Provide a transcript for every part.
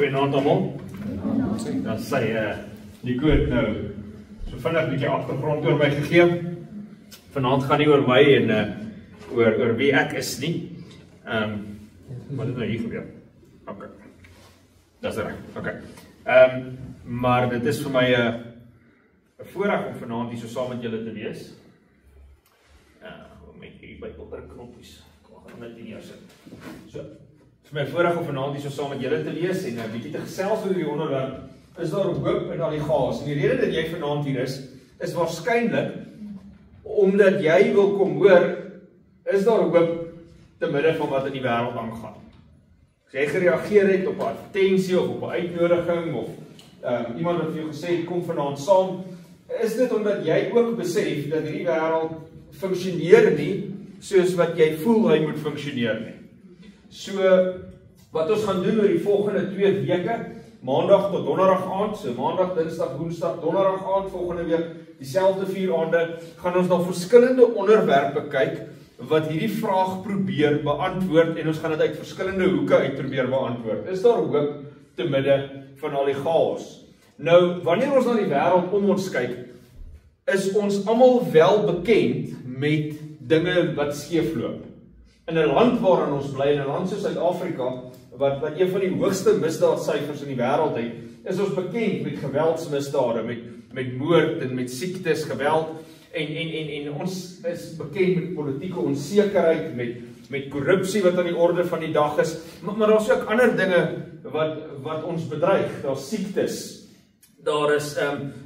Goeienaand almal. Dan sê die koord nou so vinnig 'n bietjie agtergrond oor my gegee. Vanaand gaan nie oor my en oor wie ek is nie. Wat het nou hier gebeur? Okay. Dis reg. Okay. Maar dit is vir my 'n voorreg om vanaand hier so saam met julle te wees. Met hierdie Bybelknoppies. Ek gaan net hier sit. So. Vir my voorreg om vanaand hier so saam met julle te wees en 'n bietjie te gesels oor die onderwerp. Is daar hoop in al die chaos? En die rede dat jy vanaand hier is waarskynlik omdat jy wil kom hoor, is daar hoop te midde van wat in die wêreld aangaan. As jy gereageer het op 'n advertensie of op 'n uitnodiging of iemand wat vir jou gesê het kom vanaand saam, is dit omdat jy ook besef dat hierdie wêreld funksioneer nie soos wat jy voel hy moet funksioneer nie. So, wat ons gaan doen oor die volgende 2 weke, maandag tot donderdag aand, so maandag, dinsdag, woensdag, donderdag aand, volgende week, dieselfde 4 aande, gaan ons na verskillende onderwerpe kyk, wat hierdie vraag probeer beantwoord, en ons gaan dit uit verskillende hoeke uit probeer beantwoord. Is daar hoop te midde van al die chaos? Nou, wanneer ons na die wêreld om ons kyk, is ons almal wel bekend met dinge wat skeefloop. In 'n land waarin ons bly, in 'n land soos Suid-Afrika, wat een van die hoogste misdaadsyfers in die wêreld het, is ons bekend met geweldsmisdade, met moord en met siektes, geweld, en ons is bekend met politieke onsekerheid, met korrupsie wat aan die orde van die dag is, maar daar's ook ander dinge wat ons bedreig. Daar's siektes, daar is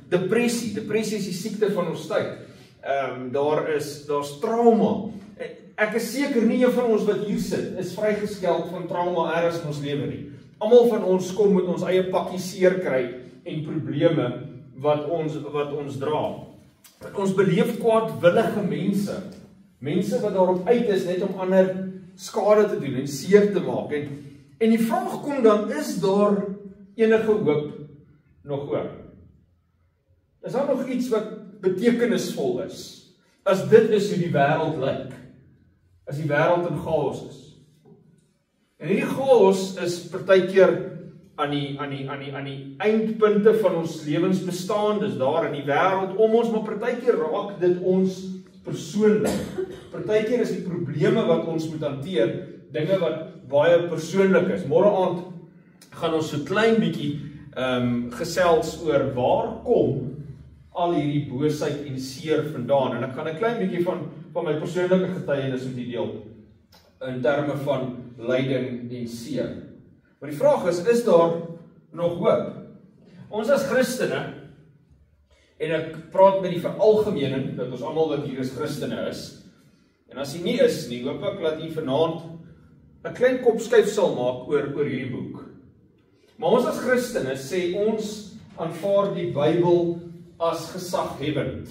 depressie is die siekte van ons tyd. Daar's trauma. Ek is seker nie een van ons wat hier sit is vrygeskeld van trauma ergens in ons lewe nie. Almal van ons kom met ons eie pakkie seer kry en probleme wat ons dra. Ons beleef kwaadwillige mense wat daarop uit is net om ander skade te doen en seer te maak. En die vraag kom dan, is daar enige hoop nog oor? Is daar nog iets wat betekenisvol is? As dit is hoe die wêreld lyk. As die wêreld in chaos is. En hierdie chaos is partykeer aan die eindpunte van ons lewensbestaan, dis daar in die wêreld om ons, maar partykeer raak dit ons persoonlik. Partykeer is die probleme wat ons moet hanteer, dinge wat baie persoonlik is. Môre aand gaan ons so klein bietjie gesels oor waar kom al hierdie boosheid en seer vandaan. En ek gaan 'n klein bietjie van my persoonlike getuienis met die deel in terme van lyding en seer. Maar die vraag is daar nog hoop? Ons as Christene, en ek praat met die veralgemening dat ons almal wat hier is Christene is. En as jy nie is nie, hoop ek dat jy vanaand 'n klein kopskuif sal maak oor hierdie boek. Maar ons as Christene sê ons aanvaar die Bybel as gesaghebend.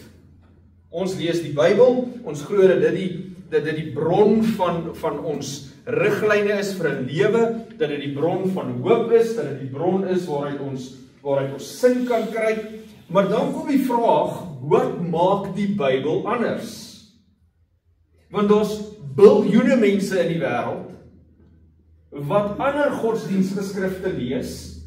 Ons lees die Bybel, ons glo dat dit die bron van ons riglyne is vir 'n lewe, dat dit die bron van hoop is, dat dit die bron is waaruit ons sin kan kry. Maar dan kom die vraag, wat maak die Bybel anders? Want daar's biljoene mense in die wêreld wat ander godsdiensgeskrifte lees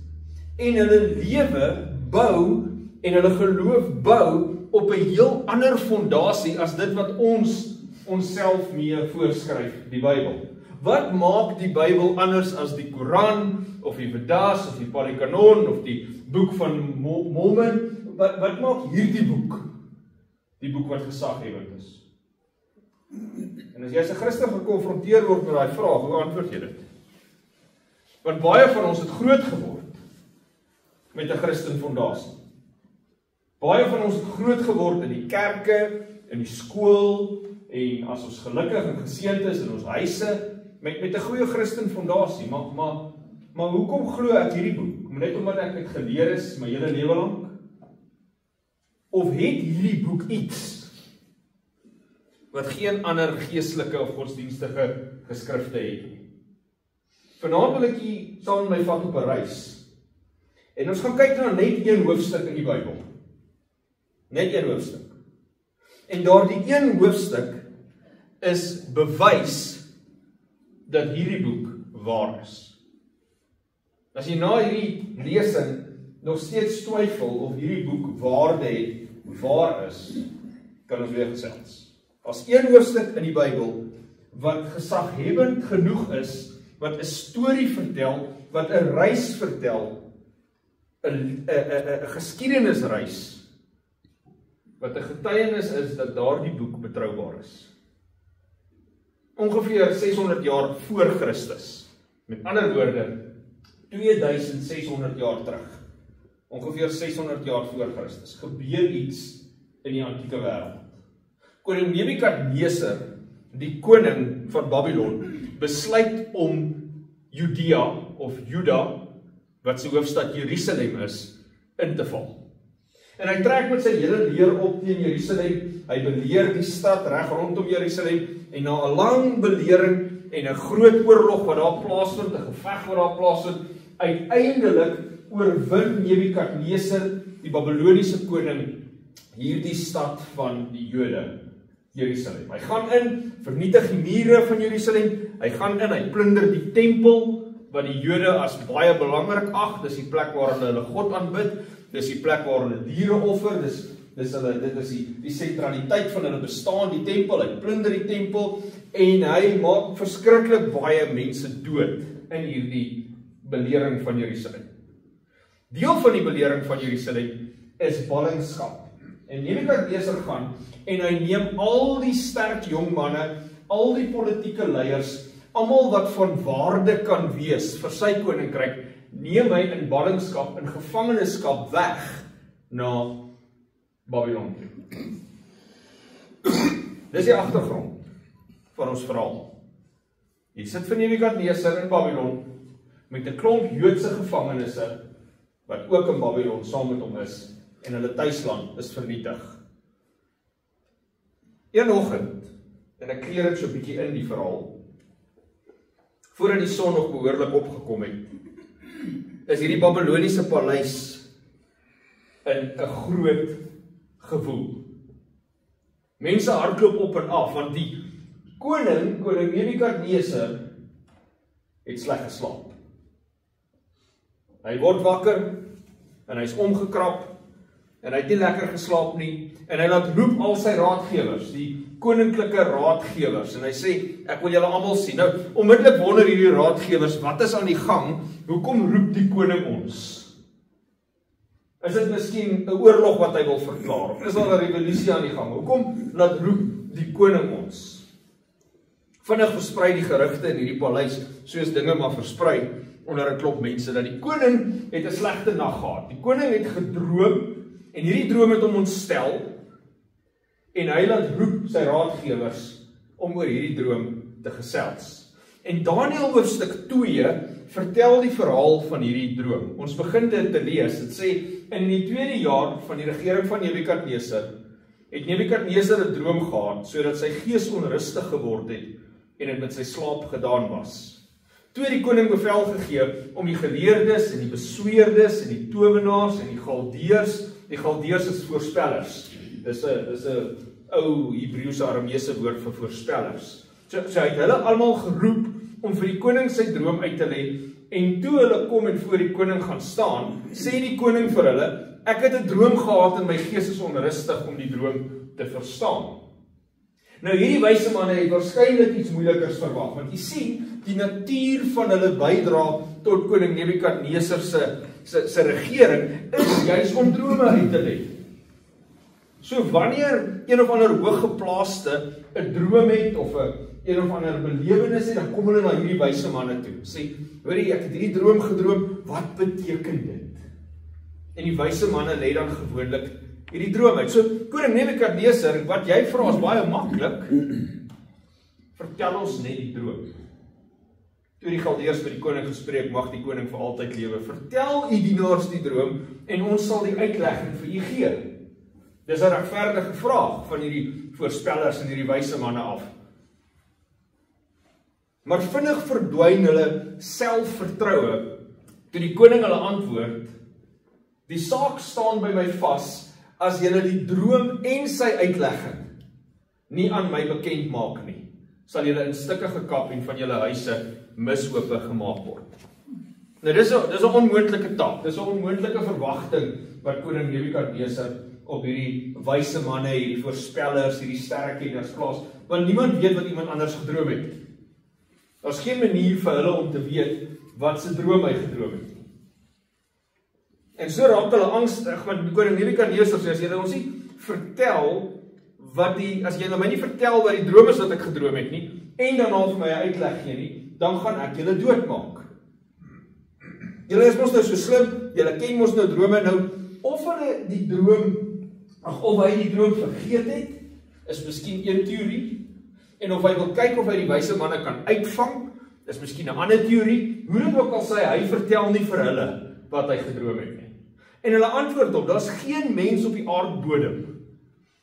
en hulle lewe bou en hulle geloof bou op 'n heel ander fondasie as dit wat ons onsself mee voorskryf, die Bybel. Wat maak die Bybel anders as die Koran, of die Vedas, of die Parikanon, of die boek van Mormon? Wat maak hierdie boek? Die boek wat gesaghebend is. En as jy as 'n Christen gekonfronteer word met daai vraag, hoe antwoord jy dit? Want baie van ons het groot geword met 'n Christen fondasie. Baie van ons het groot geword in die kerke, in die skool, en as ons gelukkig en geseënd is in ons huise, met 'n goeie Christen fondasie. Maar hoekom glo ek hierdie boek? Net omdat ek dit geleer is my hele lewe lank? Of het hierdie boek iets wat geen ander geestelike of godsdienstige geskrifte het nie? Vanaand wil ek hier saam met my vat op 'n reis. En ons gaan kyk na net een hoofstuk in die Bybel. Net een hoofstuk. En daardie een hoofstuk is bewys dat hierdie boek waar is. As jy na hierdie lesing nog steeds twyfel of hierdie boek waarde het, waar is, kan ons weer gesels. As een hoofstuk in die Bybel wat gesaghebend genoeg is, wat 'n storie vertel, wat 'n reis vertel, 'n geskiedenisreis, wat 'n getuienis is dat daardie boek betroubaar is. Ongeveer 600 jaar voor Christus. Met ander woorde, 2600 jaar terug. Ongeveer 600 jaar voor Christus. Gebeur iets in die antieke wêreld. Koning Nebukadneser, die koning van Babylon, besluit om Judea of Juda, wat sy hoofstad Jerusalem is, in te val. En hy trek met sy hele leer op teen Jerusalem, hy beleer die stad reg rondom Jerusalem, en na 'n lang belering en 'n groot oorlog wat daar plaasvind, 'n geveg wat daar plaasvind, uiteindelik oorwin Nebukadneser, die Babyloniese koning, hierdie stad van die Jode, Jerusalem. Hy gaan in, vernietig die mure van Jerusalem, hy gaan in, hy plunder die tempel, wat die Jode as baie belangrik ag, dis die plek waar hulle God aanbid, dis die plek waar hulle diere offer, dit is die sentraliteit van hulle bestaan, die tempel, hy plunder die tempel, en hy maak verskriklik baie mense dood in hierdie belering van Jerusalem. Deel van die belering van Jerusalem is ballingskap. En Nebukadneser gaan, en hy neem al die sterk jong manne, al die politieke leiers, almal wat van waarde kan wees vir sy koninkryk, neem hy in ballingskap, in gevangenskap weg na Babylon toe. Dis die agtergrond van ons verhaal. Jy sit vir Nebukadneser in Babylon met 'n klomp Joodse gevangenes wat ook in Babylon saam met hom is en hulle tuisland is vernietig. Een oggend, en ek kleer dit so 'n bietjie in die verhaal, voordat die son nog behoorlik opgekom het, is hierdie Babyloniese paleis in 'n groot gewoel. Mense hardloop op en af, want die koning Nebukadneser, het sleg geslaap. Hy word wakker, en hy is omgekrap, en hy het nie lekker geslaap nie, en hy laat roep al sy raadgewers, die koninklike raadgewers, en hy sê, ek wil julle almal sien. Nou, onmiddellik wonder hierdie raadgewers, wat is aan die gang? Hoekom roep die koning ons? Is dit miskien 'n oorlog wat hy wil verklaar? Of is daar 'n revolusie aan die gang? Hoekom laat roep die koning ons? Vinnig versprei die gerugte in hierdie paleis, soos dinge maar versprei onder 'n klomp mense, dat die koning het 'n slegte nag gehad. Die koning het gedroom, en hierdie droom het hom ontstel, en hy laat roep sy raadgewers om oor hierdie droom te gesels. En Daniël hoofstuk 2 vertel die verhaal van hierdie droom. Ons begin dit te lees. Dit sê, in die 2de jaar van die regering van Nebukadneser, het Nebukadneser 'n droom gehad, sodat sy gees onrustig geword het, en het met sy slaap gedaan was. Toe het die koning bevel gegee om die geleerdes en die besweerdes en die towenaars en die galdeërs is voorspellers. Dis 'n ou Hebreëse Arameese woord vir voorspellers. So hy het hulle almal geroep om vir die koning sy droom uit te lê, en toe hulle kom en voor die koning gaan staan, sê die koning vir hulle, ek het 'n droom gehad en my gees is onrustig om die droom te verstaan. Nou hierdie wyse manne het waarskynlik iets moeilikers verwag, want jy sien, die natuur van hulle bydra tot koning Nebukadneser se regering is juis om drome uit te lê. So wanneer een of ander hooggeplaaste 'n droom het of 'n of ander belewenis het, dan kom hulle na hierdie wyse manne toe. Sê, hoorie, ek het hierdie droom gedroom, wat beteken dit? En die wyse manne lê dan gewoonlik hierdie droom uit. So koning Nebukadneser, wat jy vra is baie maklik. Vertel ons net die droom. Toe die galdeërs met die koning gespreek, mag die koning vir altyd lewe. Vertel u dienaars die droom en ons sal die uitlegging vir u gee. Dis 'n regverdige vraag van hierdie voorspellers en hierdie wyse manne af. Maar vinnig verdwyn hulle selfvertroue toe die koning hulle antwoord, die saak staan by my vas as julle die droom en sy uitlegging nie aan my bekend maak nie, sal julle in stukke gekap en van julle huise misope gemaak word. Nou dis 'n onmoontlike taak. Dis 'n onmoontlike verwagting wat koning Nebukadnesar op hierdie wyse manne, hierdie voorspellers, hierdie sterrekenners plaas, want niemand weet wat iemand anders gedroom het. Daar's geen manier vir hulle om te weet wat se droom hy gedroom het. En so raak hulle angstig, want koning Nebukadnesar sê, as jy ons nie vertel as jy my nie vertel wat die droom is wat ek gedroom het nie, en dan al vir my 'n uitleg gee nie, dan gaan ek julle doodmaak. Julle is mos nou so slim, julle ken mos nou drome nou, of hulle die droom, of hy die droom vergeet het, is miskien een teorie, en of hy wil kyk of hy die wyse manne kan uitvang, is miskien 'n ander teorie. Hoe dit ook al sê, hy vertel nie vir hulle wat hy gedroom het nie. En hulle antwoord op, daar's geen mens op die aardbodem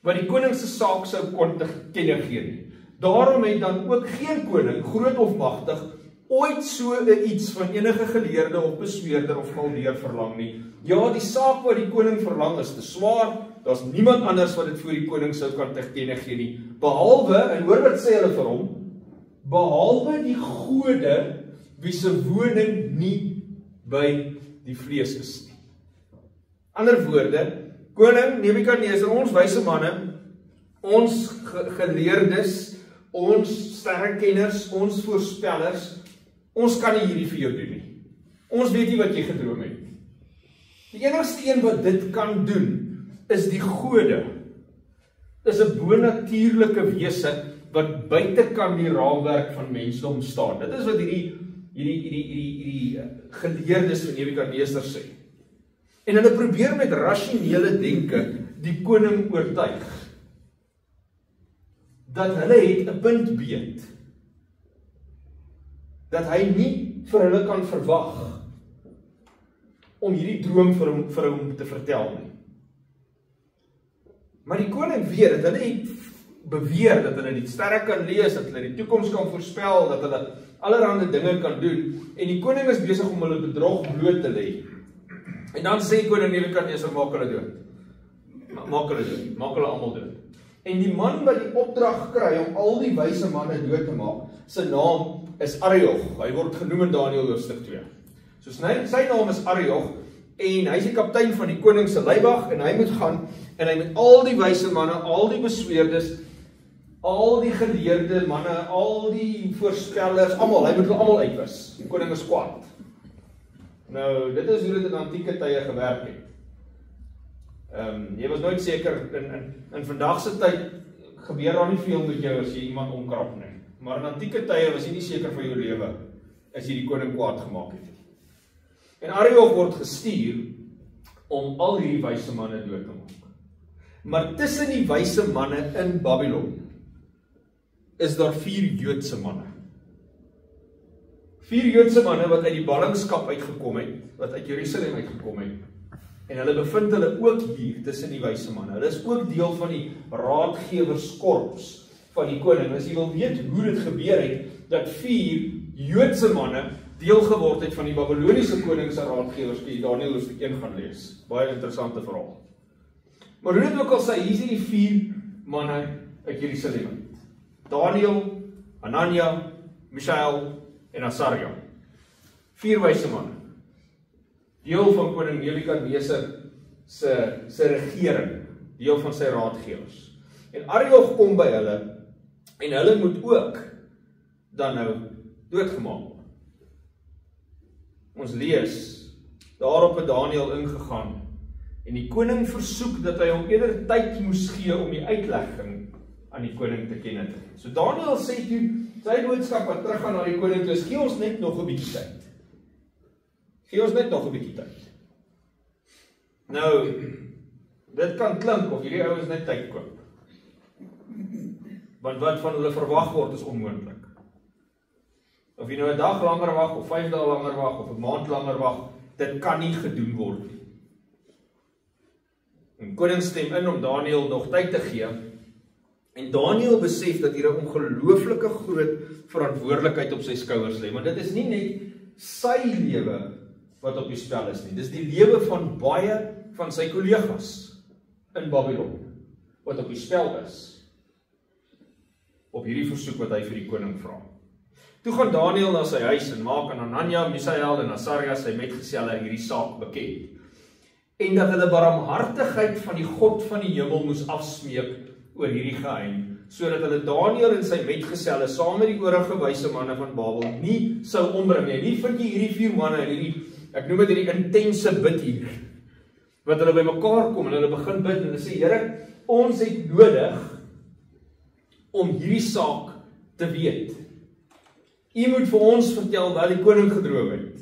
wat die koning se saak sou kon te kenne gee nie. Daarom het dan ook geen koning, groot of magtig, ooit so iets van enige geleerde of besweerder of galdeer verlang nie. Ja, die saak wat die koning verlang is te swaar, daar's niemand anders wat dit voor die koning sou kan te kenne gee nie, behalwe, en hoor wat sê hulle vir hom, behalwe die gode wie se woning nie by die vlees is nie. Ander woorde, koning Nebukadnesar, ons wyse manne, ons geleerdes, ons sterrekenners, ons voorspellers, ons kan nie hierdie vir jou doen nie. Ons weet nie wat jy gedroom het. Die enigste een wat dit kan doen, is die gode. Is 'n bonatuurlike wese wat buite kan die raamwerk van mensdom staan. Dit is wat hierdie geleerdes van Nebukadnesar sê. En hulle probeer met rasionele denke die koning oortuig dat hulle het 'n punt beet, dat hy nie vir hulle kan verwag om hierdie droom vir hom te vertel nie. Maar die koning weet dat hulle het beweer dat hulle die sterre kan lees, dat hulle die toekoms kan voorspel, dat hulle allerhande dinge kan doen, en die koning is besig om hulle bedrog bloot te lê. En dan sê koning Nebukadnesar, maak hulle dood. Maak hulle almal dood. En die man wat die opdrag kry om al die wyse manne dood te maak, sy naam is Arioch. Hy word genoem in Daniël hoofstuk 2. So sy naam is Arioch, en hy is die kaptein van die koning se leiwag, en hy moet gaan, en hy met al die wyse manne, al die besweerdes, al die geleerde manne, al die voorspellers, almal, hy moet hulle almal uitwis. Die koning is kwaad. Nou, dit is hoe dit in antieke tye gewerk het. Jy was nooit seker, in vandag se tyd gebeur daar nie veel met jou as jy iemand omkrap nie. Maar in antieke tye was jy nie seker van jou lewe as jy die koning kwaad gemaak het. En Arioch word gestuur om al hierdie wyse manne dood te maak. Maar tussen die wyse manne in Babylon is daar 4 Joodse manne. 4 Joodse manne wat uit die ballingskap uitgekom het, wat uit Jerusalem uitgekom het, en hulle bevind hulle ook hier tussen die wyse manne. Hulle is ook deel van die raadgewerskorps van die koning. As jy wil weet hoe dit gebeur het, dat 4 Joodse manne deel geword het van die Babyloniese koning se raadgewers, die Daniël hoofstuk 1 gaan lees. Baie interessante verhaal. Maar hoe dit ook al sê, hier is die 4 manne uit Jerusalem. Daniël, Hanania, Mishael en Asaria. 4 wyse manne. Deel van koning Nebukadnesar se regering, deel van sy raadgewers. En Arioch kom by hulle, en hulle moet ook dan nou doodgemaak word. Ons lees, daarop het Daniël ingegaan, en die koning versoek dat hy hom eerder tyd moes gee om die uitlegging aan die koning te kenne te gee. So Daniël sê toe, sy boodskap wat teruggaan na die koning, dus gee ons net nog 'n bietjie tyd. Gee ons net nog 'n bietjie tyd. Nou, dit kan klink of hierdie ouens net tyd koop. Want wat van hulle verwag word is onmoontlik. Of jy nou 'n dag langer wag, of 5 dae langer wag, of 'n maand langer wag, dit kan nie gedoen word nie. En koning stem in om Daniël nog tyd te gee, en Daniël besef dat hier 'n ongelooflike groot verantwoordelikheid op sy skouers lê, want dit is nie net sy lewe wat op die spel is nie, dis die lewe van baie van sy kollegas in Babylon, wat op die spel is, op hierdie versoek wat hy vir die koning vra. Toe gaan Daniël na sy huis en maak aan Hananja, Misael en Asaria sy metgeselle hierdie saak bekend. En dat hulle barmhartigheid van die God van die hemel moes afsmeek oor hierdie geheim, sodat hulle Daniël en sy metgeselle saam met die oorige wyse manne van Babel nie sou ombring nie. Nie vind jy hierdie 4 manne in hierdie, ek noem dit hierdie intense bid hier, wat hulle by mekaar kom en hulle begin bid en hulle sê, Here, ons het nodig om hierdie saak te weet. U moet vir ons vertel wat die koning gedroom het.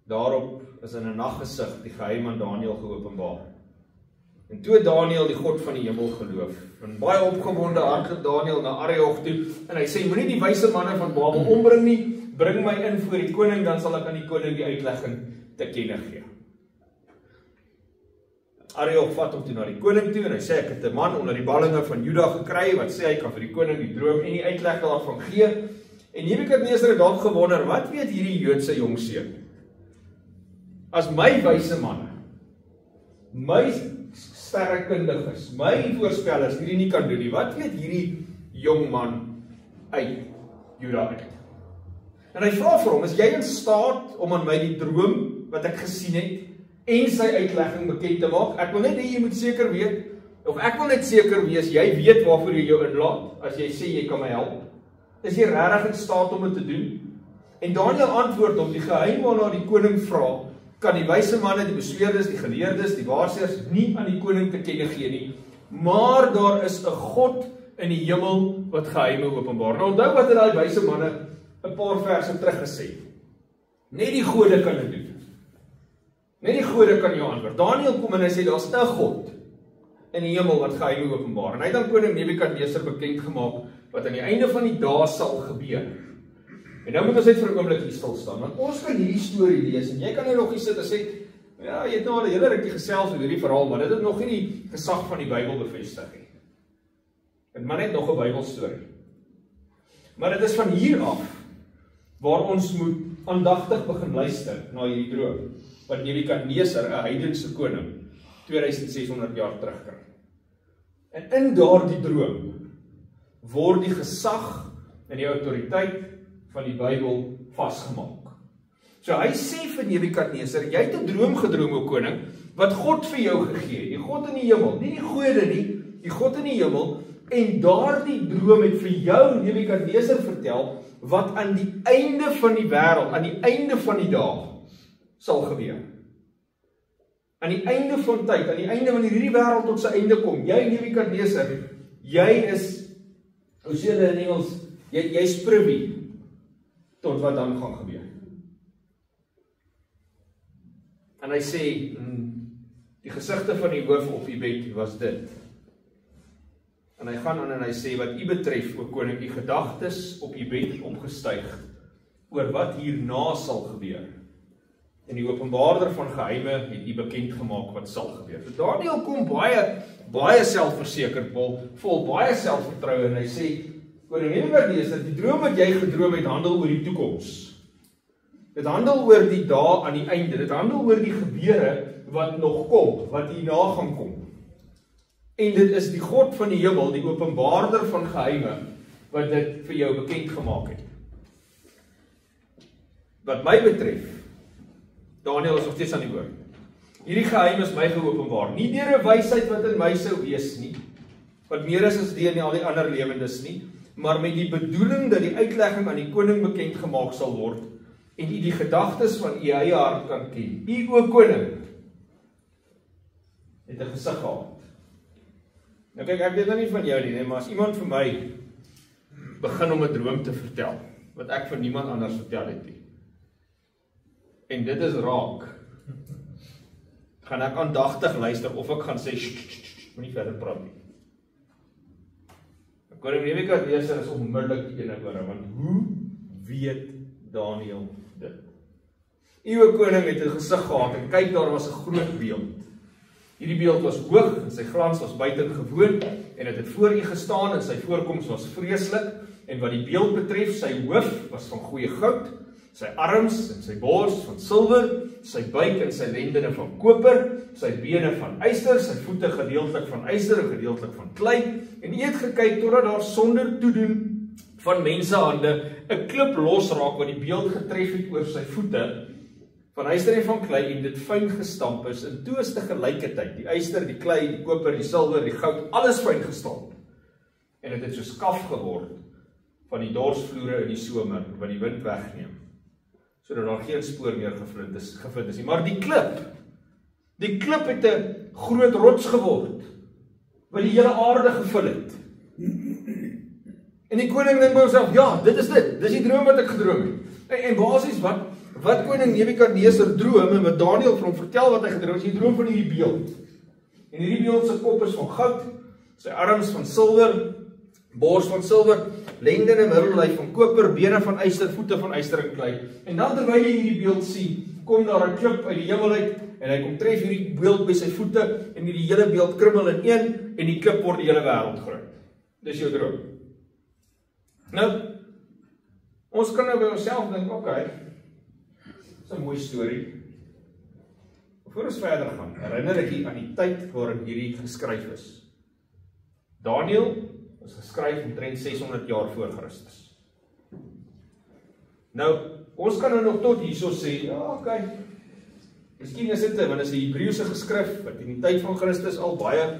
Daarop is in 'n naggesig die geheim aan Daniël geopenbaar. En toe Daniël die God van die hemel geloof, en baie opgewonde hart het Daniël na Arioch toe, en hy sê, moenie die wyse manne van Babel ombring nie, bring my in voor die koning, dan sal ek aan die koning die uitlegging te kenne gee. Arioch vat hom toe na die koning toe, en hy sê, ek het 'n man onder die ballinge van Juda gekry, wat sê, hy kan vir die koning die droom en die uitleg daarvan gee, en Nebukadneser het dalk gewonder, wat weet hierdie Joodse jongseun? As my wyse manne, my sterrekundiges, my voorspellers hierdie nie kan doen nie, wat weet hierdie jong man uit Juda uit? En hy vra vir hom, is jy in staat om aan my die droom wat ek gesien het en sy uitlegging bekend te maak? Ek wil net hê jy moet seker weet, of ek wil net seker wees, jy weet waarvoor jy jou inlaat, as jy sê jy kan my help. Is jy regtig in staat om dit te doen? En Daniël antwoord hom, die geheim waarna die koning vra, kan die wyse manne, die besweerdes, die geleerdes, die waarseers nie aan die koning te kenne gee nie, maar daar is 'n God in die hemel wat geheime openbaar. Nou onthou wat het daai wyse manne 'n paar verse terug gesê. Net die gode kan dit doen. Net die gode kan jou antwoord. Daniël kom en hy sê daar's 'n God in die hemel wat geheime openbaar. En hy het aan koning Nebukadneser bekend gemaak wat aan die einde van die dae sal gebeur. En nou moet ons net vir 'n oomblik hier stil staan, want ons kan hierdie storie lees en jy kan nou nog hier sit en sê, ja, jy het nou al 'n hele rukkie gesels oor hierdie verhaal, maar dit het nog nie die gesag van die Bybel bevestig nie. Dit maar net nog 'n Bybelstorie. Maar dit is van hier af waar ons moet aandagtig begin luister na hierdie droom, wat Nebukadneser, 'n heidense koning, 2600 jaar terugkry. En in daardie droom word die gesag en die autoriteit van die Bybel vasgemaak. So hy sê vir Nebukadneser, jy het 'n droom gedroom, o koning, wat God vir jou gegee het, die God in die hemel, nie die gode nie, die God in die hemel, en daardie droom het vir jou, Nebukadneser, vertel, wat aan die einde van die wêreld, aan die einde van die dae, sal gebeur. Aan die einde van tyd, aan die einde wanneer hierdie wêreld tot sy einde kom, jy Nebukadneser, jy is, hoe sê hulle in Engels, jy's privy tot wat dan gaan gebeur. En hy sê, die gesigte van die hoof op die bed was dit. En hy gaan aan en hy sê, wat u betref, o koning, die gedagtes op die bed opgestyg, oor wat hierna sal gebeur. En die openbaarder van geheime het u bekend gemaak wat sal gebeur. So Daniël kom baie selfversekerd, vol baie selfvertroue, en hy sê, koning Nebukadneser, die droom wat jy gedroom het, handel oor die toekoms. Dit handel oor die dae aan die einde, dit handel oor die gebeure wat nog kom, wat hierna gaan kom. En dit is die God van die hemel, die openbaarder van geheime, wat dit vir jou bekend gemaak het. Wat my betref, Daniël is nog steeds aan die woord. Hierdie geheim is my geopenbaar, nie deur 'n wysheid wat in my sou wees nie, wat meer is as die in al die ander lewendes nie, maar met die bedoeling dat die uitlegging aan die koning bekend gemaak sal word, en u die gedagtes van u eie hart kan ken. U, o koning, het 'n gesig gehad. Nou kyk, ek weet nou nie van jou nie, maar as iemand vir my begin om 'n droom te vertel, wat ek vir niemand anders vertel het nie, en dit is raak, gaan ek aandagtig luister, of ek gaan sê, moenie verder praat nie. Koning Nebukadneser is onmiddellik die ene oor, want hoe weet Daniël dit? U, koning, het 'n gesig gehad, en kyk, daar was 'n groot beeld. Hierdie beeld was hoog, en sy glans was buitengewoon, en het het voor u gestaan, en sy voorkoms was vreeslik, en wat die beeld betref, sy hoof was van goeie goud, sy arms en sy bors van silwer, sy buik en sy lendene van koper, sy bene van yster, sy voete gedeeltelik van yster en gedeeltelik van klei, en hy het gekyk totdat daar sonder toedoen van mensehande 'n klip losraak wat die beeld getref het oor sy voete, van yster en van klei, en dit fyn gestamp is, en toe is te gelykertyd, die yster, die klei, die koper, die silwer, die goud, alles fyn gestamp, en dit het so skaf geword, van die dorsvloere in die somer, wat die wind wegneem, sodat daar geen spoor meer gevind is nie. Maar die klip het 'n groot rots geword, wat die hele aarde gevul het. En die koning dink by homself, ja, dit is die droom wat ek gedroom het. En basies wat koning Nebukadneser droom, en wat Daniël vir hom vertel wat hy gedroom het, is die droom van hierdie beeld. En hierdie beeld se kop is van goud, sy arms van silwer, bors van silwer, lendene en middellyf van koper, bene van yster, voete van yster en klei. En dan terwyl jy hierdie beeld sien, kom daar 'n klip uit die hemel uit, en hy kom tref hierdie beeld by sy voete, en die hele beeld krummel in een, en die klip word die hele wêreld groot. Dis jou droom. Nou, ons kan nou by onsself dink, okay, dis 'n mooi storie. Voor ons verder gaan, herinner ek hier aan die tyd waarin hierdie geskryf is. Daniël is geskryf omtrent 600 jaar voor Christus. Nou, ons kan nou nog tot hierso sê, ja, okay, miskien is dit, want is die Hebreëse geskrif, wat in die tyd van Christus al baie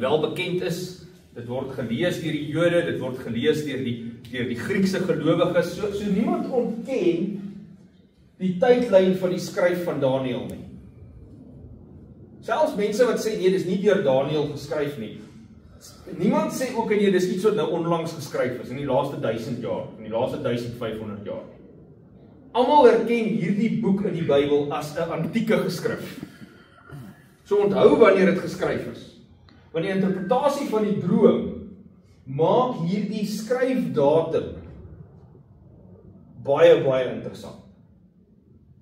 wel bekend is. Dit word gelees deur die Jode, dit word gelees deur die Griekse gelowiges. So niemand ontken die tydlyn van die skryf van Daniël nie. Selfs mense wat sê nee, dis nie deur Daniël geskryf nie. Niemand sê ook nee, dis iets wat nou onlangs geskryf is in die laaste 1000 jaar, in die laaste 1500 jaar. Almal erken hierdie boek in die Bybel as 'n antieke geskrif. So onthou wanneer dit geskryf is. Want die interpretasie van die droom maak hierdie skryfdatum baie interessant.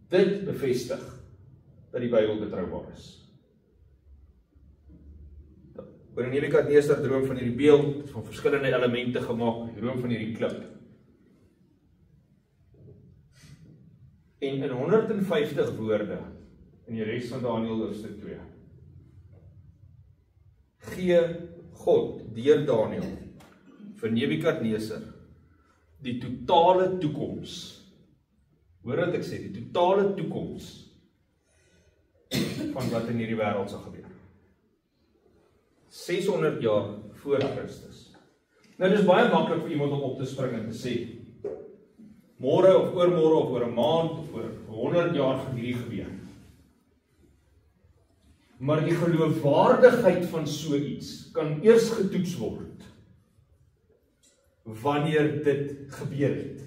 Dit bevestig dat die Bybel betroubaar is. Koning Nebukadneser droom van hierdie beeld, van verskillende elemente gemaak, die droom van hierdie klip. En in 150 woorde, in die res van Daniël hoofstuk 2, gee God, deur Daniël, vir Nebukadneser, die totale toekoms, hoor wat ek sê, die totale toekoms, van wat in hierdie wêreld sal gebeur. 600 jaar voor Christus. Nou, dit is baie maklik vir iemand om op te spring en te sê, môre of oormôre of oor 'n maand of oor 100 jaar gaan hierdie gebeur. Maar die geloofwaardigheid van so iets kan eers getoets word wanneer dit gebeur het.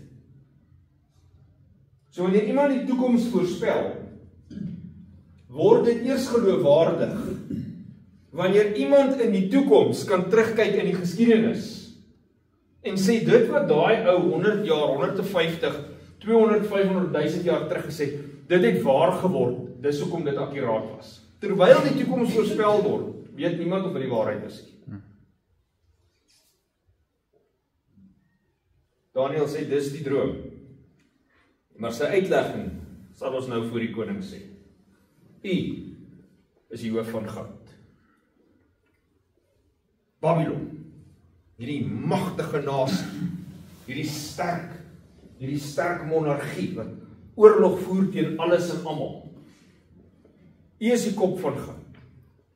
So wanneer iemand die toekoms voorspel, word dit eers geloofwaardig wanneer iemand in die toekoms kan terugkyk in die geskiedenis en sê dit wat daai ou 100 jaar, 150, 200, 500, 1000 jaar terug gesê, dit het waar geword, dis hoekom dit akkuraat was. Terwyl die toekoms voorspel word, weet niemand of dit die waarheid is nie. Daniël sê dis die droom. Maar sy uitlegging sal ons nou voor die koning sê. U is die hoof van goud. Babylon, hierdie magtige nasie, hierdie sterk monargie wat oorlog voer teen alles en almal. U is die kop van goud.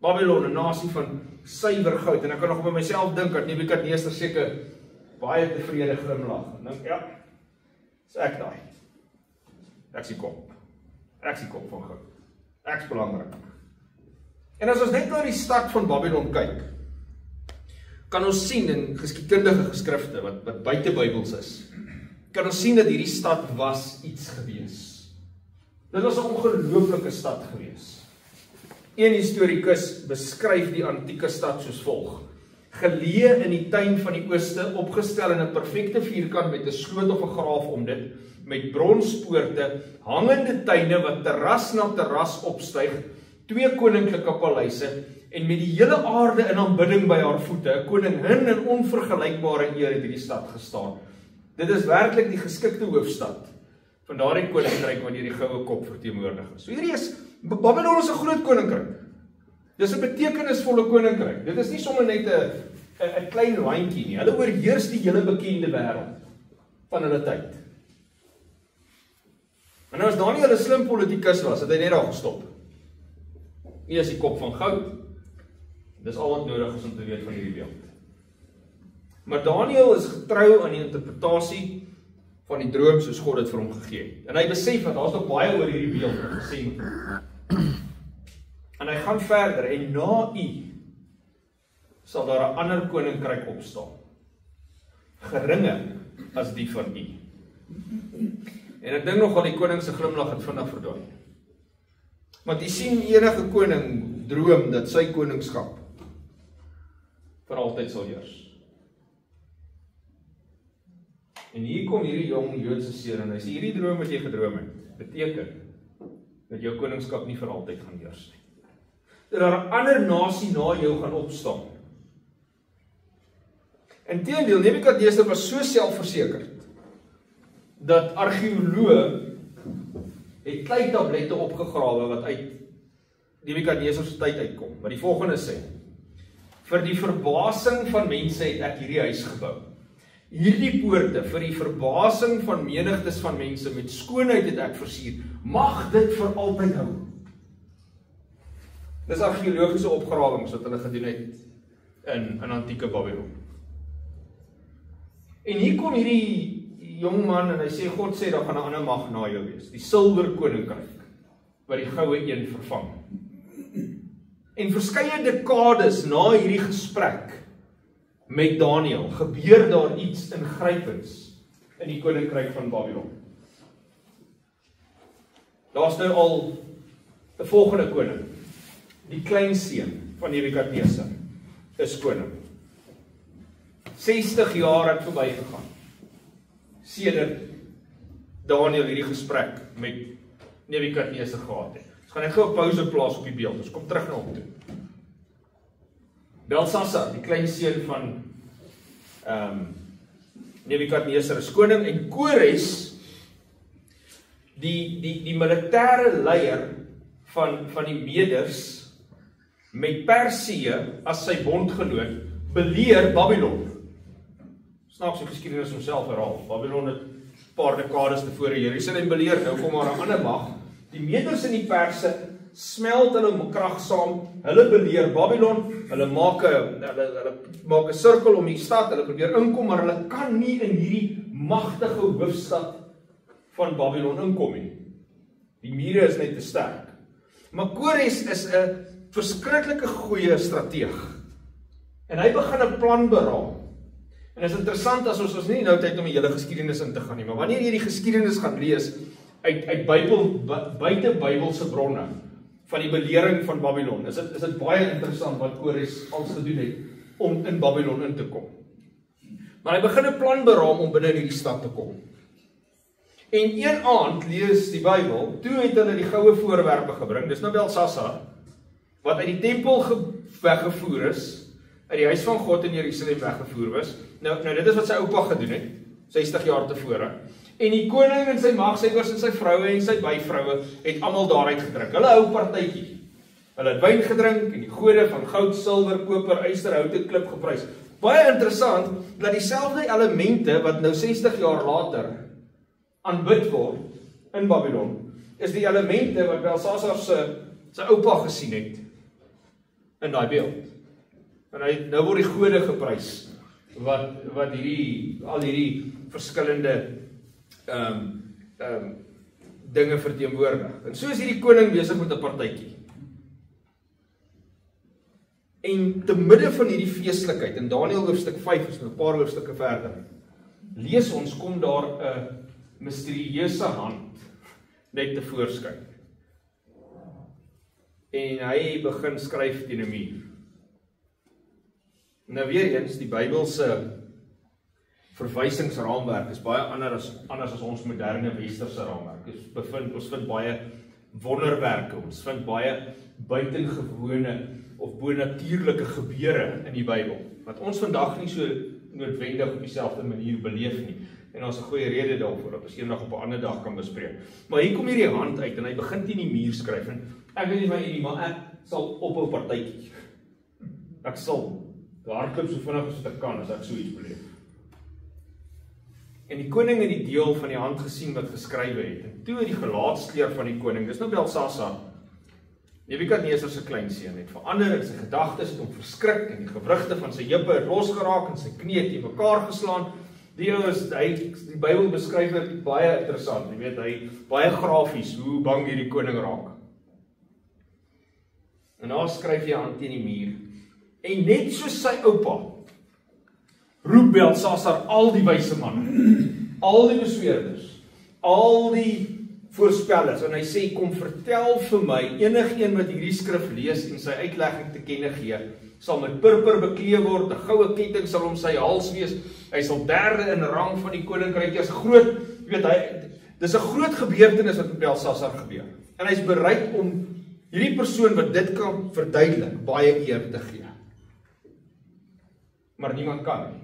Babylon, 'n nasie van suiwer goud. En ek kan nog by myself dink dat Nebukadneser seker baie tevrede glimlag. En dink, ja, is ek daai. Ek is die kop. Ek is die kop van goud. Ek is belangrik. En as ons net na die stad van Babylon kyk, kan ons sien in geskiedkundige geskrifte wat buite Bybels is, kan ons sien dat hierdie stad was iets gewees. Dit was 'n ongelooflike stad gewees. Een historikus beskryf die antieke stad soos volg: geleë in die tuin van die ooste, opgestel in 'n perfekte vierkant met 'n sloot of 'n graaf om dit, met bronspoorte, hangende tuine wat terras na terras opstyg, 2 koninklike paleise, en met die hele aarde in aanbidding by haar voete, 'n koningin in onvergelykbare eer het hierdie stad gestaan. Dit is werklik die geskikte hoofstad van daardie koninkryk wat deur die goue kop verteenwoordig is. So hierdie is, Babylon is 'n groot koninkryk. Dis 'n betekenisvolle koninkryk. Dit is nie sommer net 'n klein landjie nie. Hulle oorheers die hele bekende wêreld van hulle tyd. En nou as Daniël 'n slim politikus was, het hy net daar gestop. Nie is die kop van goud. Dis al wat nodig is om te weet van hierdie beeld. Maar Daniël is getrou aan die interpretasie van die droom soos God dit vir hom gegee het. En hy besef dat daar's nog baie oor hierdie beeld gesê moet word. En hy gaan verder en na U sal daar 'n ander koninkryk opstaan. Geringer as die van U. En ek dink nogal die koning se glimlag het vinnig verdwyn. Want jy sien enige koning droom dat sy koningskap vir altyd sal heers. En hier kom hierdie jong Joodse seun en hy sê hierdie droom wat jy gedroom het, beteken dat jou koningskap nie vir altyd gaan heers nie. Dat daar 'n ander nasie na jou gaan opstaan. Inteendeel, Nebukadneser was so selfversekerd dat argeoloë het kleitablette opgegrawe wat uit Nebukadneser se tyd uitkom. Maar die volgende sê: vir die verbasing van mense het ek hierdie huis gebou. Hierdie poorte vir die verbasing van menigtes van mense met skoonheid het ek versier. Mag dit vir altyd hou. Dis argeologiese opgrawings wat hulle gedoen het in antieke Babylon. En hier kom hierdie jong man en hy sê God sê daar gaan 'n ander mag na jou wees, die silwer koninkryk wat die goue een vervang. En verskeie dekades na hierdie gesprek met Daniël gebeur daar iets ingrypends in die koninkryk van Babylon. Daar's nou al 'n volgende koning. Die kleinseun van Nebukadneser is koning. 60 jaar het verbygegaan sedert Daniël hierdie gesprek met Nebukadneser gehad het. Ons gaan net gou 'n pause plaas op die beeld. Ons kom terug na hom toe. Belsasar, die kleinseun van Nebukadneser is koning en Kores, die militêre leier van die Meders met Persië as sy bondgenoot beleer Babylon. Snaakse geskiedenis homself herhaal. Babylon het 'n paar dekades tevore Jerusalem beleer, nou kom maar 'n ander mag. Die Meders en die Perse smelt hulle krag saam. Hulle beleer Babylon. Hulle maak 'n sirkel om die stad. Hulle probeer inkom, maar hulle kan nie in hierdie magtige hoofstad van Babylon inkom nie. Die mure is net te sterk. Maar Kores is 'n verskriklike goeie strateeg. En hy begin 'n plan beraam. En dit is interessant as ons nie nou tyd om die hele geskiedenis in te gaan nie, maar wanneer jy die geskiedenis gaan lees uit buite Bybelse bronne van die belering van Babylon, is dit baie interessant wat Kores als gedoen het om in Babylon in te kom. Maar hy begin 'n plan beraam om binne in hierdie stad te kom. En een aand lees die Bybel, toe het hulle die goue voorwerpe gebring, dis nou Belsasar, wat uit die tempel weggevoer is, uit die huis van God in Jerusalem weggevoer was. Nou dit is wat sy oupa gedoen het, 60 jaar tevore. En die koning en sy magshebbers en sy vroue en sy byvroue het almal daaruit gedrink. Hulle hou partytjie. Hulle het wyn gedrink en die gode van goud, silwer, koper, yster, hout en klip geprys. Baie interessant dat dieselfde elemente wat nou 60 jaar later aanbid word in Babylon, is die elemente wat Belsasar sy oupa gesien het in daai beeld. En nou word die gode geprys wat al hierdie verskillende dinge verteenwoordig. En so is hierdie koning besig met 'n partytjie. En te midde van hierdie feestelikheid, in Daniël hoofstuk 5 is 'n paar hoofstukke verder, lees ons kom daar 'n misterieuse hand net tevoorskyn. En hy begin skryf teen 'n muur. Nou weer eens, die Bybelse verwysingsraamwerk is baie anders as ons moderne westerse raamwerk. Ons vind baie wonderwerke, ons vind baie buitengewone of bonatuurlike gebeure in die Bybel, wat ons vandag nie so noodwendig op dieselfde manier beleef nie. En ons 'n goeie rede daarvoor, dat ons eendag op 'n ander dag kan bespreek. Maar hier kom hierdie hand uit, en hy begin teen die muur skryf, en ek weet nie my enige, maar ek sal ophou partytjie. Ek sal hardloop so vinnig as wat ek kan, as ek so iets beleef. En die koning het die deel van die hand gesien wat geskrywe het, en toe het die gelaatskleur van die koning, dis nou Belsasar, Nebukadneser se kleinseun, het verander in sy gedagtes, het hom verskrik, en die gewrigte van sy heupe het losgeraak, en sy knie het in mekaar geslaan. Die Bybel beskryf dit baie interessant, jy weet, hy baie grafies, hoe bang hierdie koning raak. En daar skryf hy hand teen die muur, en net soos sy oupa, roep Belsasar al die wyse manne, al die besweerders, al die voorspellers, en hy sê, kom vertel vir my, enigeen wat hierdie skrif lees en sy uitlegging te kenne gee, sal met purper bekleed word, 'n goue ketting sal om sy hals wees, hy sal derde in rang van die koninkryk, is groot, jy weet, dis 'n groot gebeurtenis wat met Belsasar gebeur, en hy's bereid om hierdie persoon wat dit kan verduidelik, baie eer te gee. Maar niemand kan nie.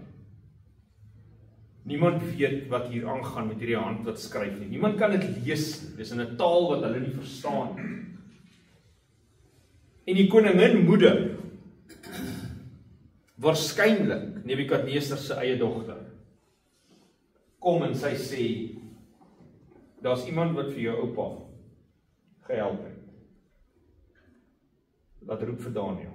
Niemand weet wat hier aangaan met hierdie hand wat skryf nie. Niemand kan dit lees nie. Dis in 'n taal wat hulle nie verstaan nie. En die koningin moeder, waarskynlik Nebukadneser se eie dogter, kom en sy sê, daar's iemand wat vir jou oupa gehelp het. Laat roep vir Daniël.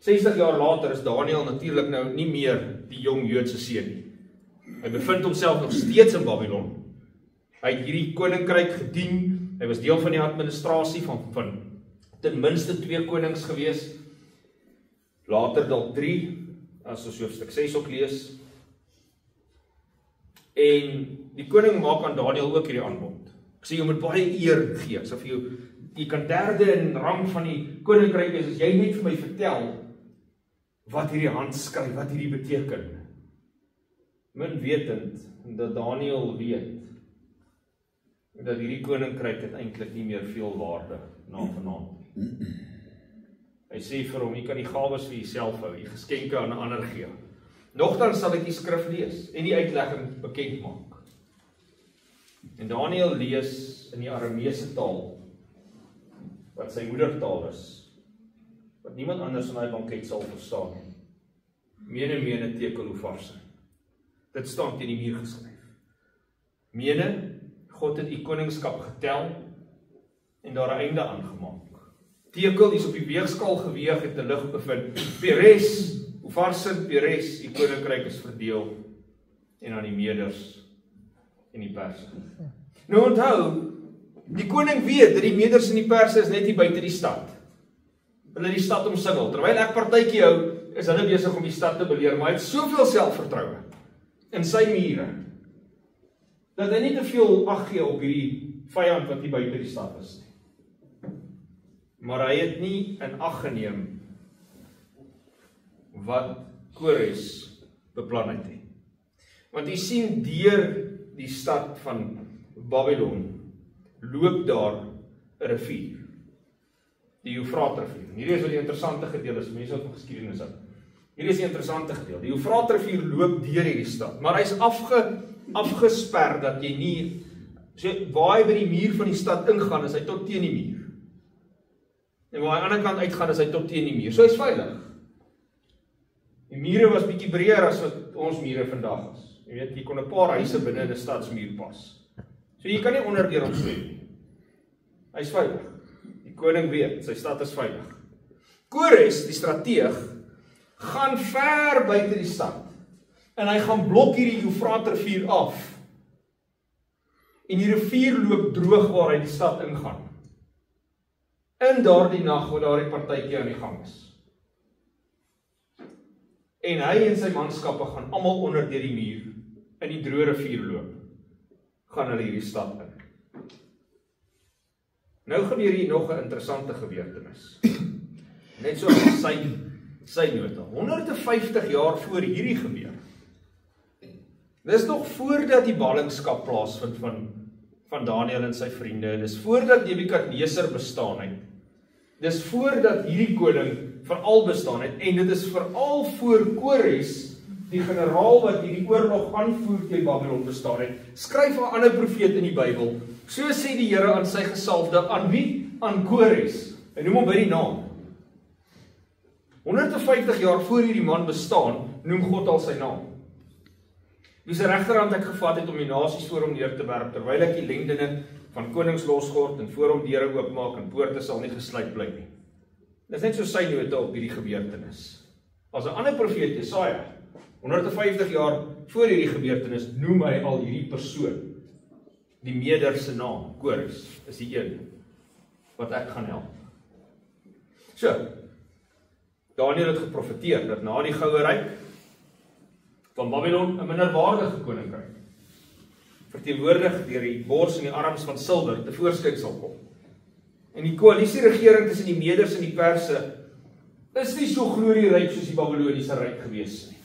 60 jaar later is Daniël natuurlik nou nie meer die jong Joodse seun nie. Hy bevind homself nog steeds in Babylon. Hy het hierdie koninkryk gedien. Hy was deel van die administrasie van ten minste 2 konings gewees. Later dalk 3, as ons hoofstuk 6 ook lees. En die koning maak aan Daniël ook hierdie aanbod. Ek sê, jy moet baie eer gee. Ek sê vir jou, jy kan derde in rang van die koninkryk wees, as jy net vir my vertel wat hierdie hand skryf, wat hierdie beteken. Min wetend, dat Daniël weet, dat hierdie koninkryk het eintlik nie meer veel waarde na vanaand. Hy sê vir hom, jy kan die gawes vir jouself hou, die geskenke aan ander gee. Nogtans sal ek die skrif lees, en die uitlegging bekend maak. En Daniël lees in die Arameese taal, wat sy moedertaal is, wat niemand anders in die banket sal verstaan. Mene tekel Ufarse. Dit staan teen die muur geskryf. Mene, God het die koningskap getel, en daar 'n einde aangemaak. Tekel is op die weegskaal geweeg, het 'n lig bevind. Peres, Ufarse, Peres, die koninkryk is verdeel, en aan die Meders en die Perse. Nou onthou, die koning weet, dat die Meders en die Perse is net hier buite die stad. Hulle die stad omsingel, terwyl ek partytjie hou, is hulle besig om die stad te beleer, maar hy het soveel selfvertroue in sy mure, dat hy nie te veel ag gee op hierdie vyand wat hier buite die stad is nie. Maar hy het nie in ag geneem wat Kores beplan het nie. Want jy sien, deur die stad van Babylon loop daar 'n rivier, die Eufraatrivier. Hierdie is wat die interessante gedeelte is, mense wat van geskiedenis hou. Hierdie is die interessante gedeelte. Die Eufraatrivier loop deur hierdie stad, maar hy's afgesper dat jy nie, so waar hy by die muur van die stad ingaan, is hy tot teen die muur. En waar hy aan die ander kant uitgaan, is hy tot teen die muur. So hy's veilig. Die mure was bietjie breër as wat ons mure vandag is. Jy weet, jy kon 'n paar huise binne in 'n stadsmuur pas. So jy kan nie onderdeur hom swem nie. Hy's veilig. Die koning weet, sy stad is veilig. Kores, die strateeg, gaan ver buite die stad. En hy gaan blok hierdie Eufraatrivier af. En die rivier loop droog waar hy die stad ingaan. In daardie nag waar daardie partytjie aan die gang is. En hy en sy manskappe gaan almal onder deur die muur in die droë rivier loop. Gaan hulle hierdie stad in. Nou gebeur hier nog 'n interessante gebeurtenis. Net so sy nota. 150 jaar voor hierdie gebeur. Dis nog voordat die ballingskap plaasvind van Daniël en sy vriende. Dis voordat Nebukadneser bestaan het. Dis voordat hierdie koning veral bestaan het, en dit is veral voor Kores die generaal wat hierdie oorlog aanvoer teen Babylon bestaan het, skryf 'n ander profeet in die Bybel. So sê die Here aan sy gesalfde, aan wie? Aan Kores. Hy noem hom by die naam. 150 jaar voor hierdie man bestaan, noem God al sy naam. Wie se regterhand ek gevat het om die nasies voor hom neer te werp, terwyl ek die lendene van konings losgord en voor hom deure oopmaak en poorte sal nie gesluit bly nie. Dis net so sy note op hierdie gebeurtenis. As 'n ander profeet, Jesaja, 150 jaar voor hierdie gebeurtenis, noem hy al hierdie persoon. Die Meder se naam, Kores, is die een wat ek gaan help. So, Daniël het geprofeteer dat na die goue ryk van Babylon 'n minderwaardige koninkryk, verteenwoordig deur die bors en die arms van silwer, tevoorskyn sal kom. En die koalisieregering tussen die Meders en die Perse is nie so glorieryk soos die Babyloniese ryk gewees nie.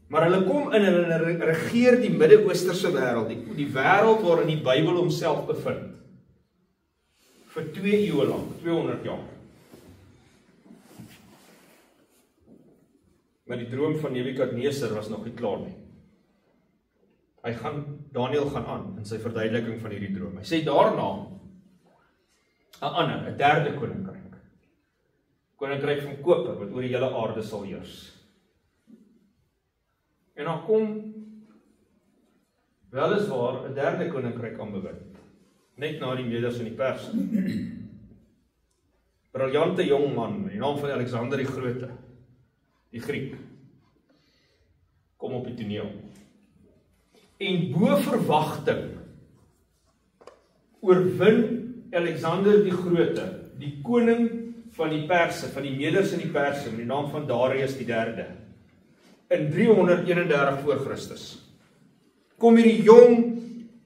Maar hulle kom in en hulle regeer die Midde-Oosterse wêreld, die wêreld waarin die Bybel homself bevind, vir 2 eeue lank, 200 jaar. Maar die droom van Nebukadneser was nog nie klaar nie. Daniël gaan aan in sy verduideliking van hierdie droom. Hy sê daarna 'n derde koninkryk. Koninkryk van koper wat oor die hele aarde sal heers. En dan kom weliswaar 'n derde koninkryk aan bewind, net na die Meders en die Perse. Briljante jong man met die naam van Alexander die Grote, die Griek, kom op die toneel. En bo verwagting oorwin Alexander die Grote, die koning van die Perse, van die Meders en die Perse, met die naam van Darius die derde, in 331 voor Christus. Kom hierdie jong,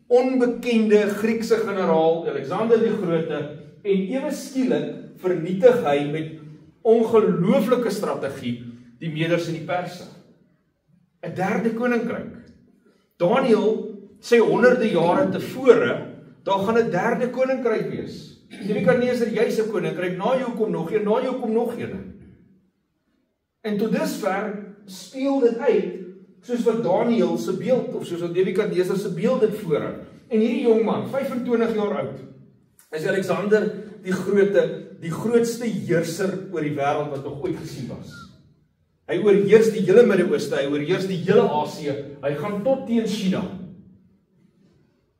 onbekende Griekse generaal, Alexander die Grote, en ewe skielik vernietig hy met ongelooflike strategie die Meders en die Perse. 'n derde koninkryk. Daniël sê honderde jare tevore, daar gaan 'n derde koninkryk wees. Nebukadneser, jy's 'n koninkryk, na jou kom nog een, na jou kom nog een. En tot dusver speel dit uit, soos wat Daniël se beeld, of soos wat Nebukadneser se beeld dit voorhou. En hierdie jong man, 25 jaar oud, is Alexander die Grote, die grootste heerser oor die wêreld wat nog ooit gesien was. Hy oorheers die hele Midde-Ooste, hy oorheers die hele Asië, hy gaan tot teen China,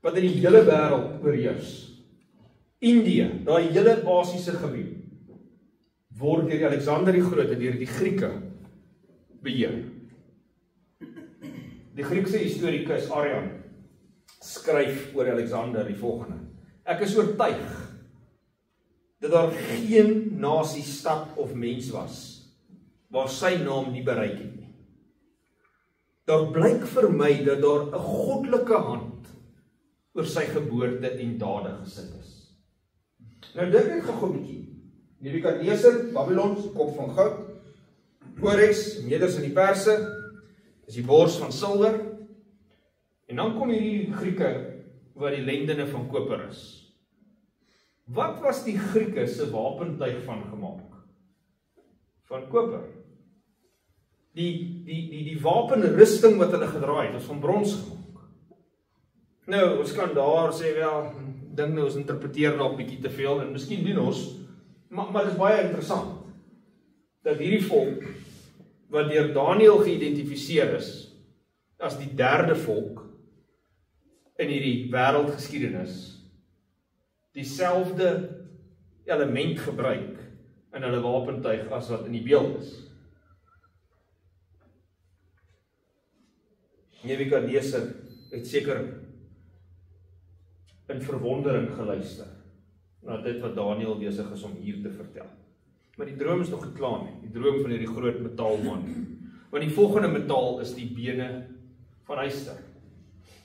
wat in die hele wêreld oorheers. Indië, daai hele Asiese gebied, word deur Alexander die Grote, deur die Grieke, beheer. Die Griekse historikus Arian skryf oor Alexander die volgende: Ek is oortuig dat daar geen nasie, stad of mens was waar sy naam nie bereik het nie. Daar blyk vir my dat daar 'n goddelike hand oor sy geboorte en dade gesit is. Nou dink ek gou 'n bietjie. Nebukadneser, Babylon se kop van goud, Kores, Meders en die Perse, is die bors van silwer, en dan kom hierdie Grieke wat die lendene van koper is. Wat was die Grieke se wapentuig van gemaak? Van koper. Die wapenrusting wat hulle gedra het, was van brons gemaak. Nou, ons kan daar sê, wel, dink nou, ons interpreteer daar 'n bietjie te veel, en miskien doen ons, maar dit is baie interessant, dat hierdie volk, wat deur Daniël geïdentifiseer is, as die derde volk, in hierdie wêreldgeskiedenis, dieselfde element gebruik, in hulle wapentuig, as wat in die beeld is. Nebukadneser het seker in verwondering geluister na dit wat Daniël besig is om hier te vertel. Maar die droom is nog nie klaar nie, die droom van hierdie groot metaalman. Want die volgende metaal is die bene van yster.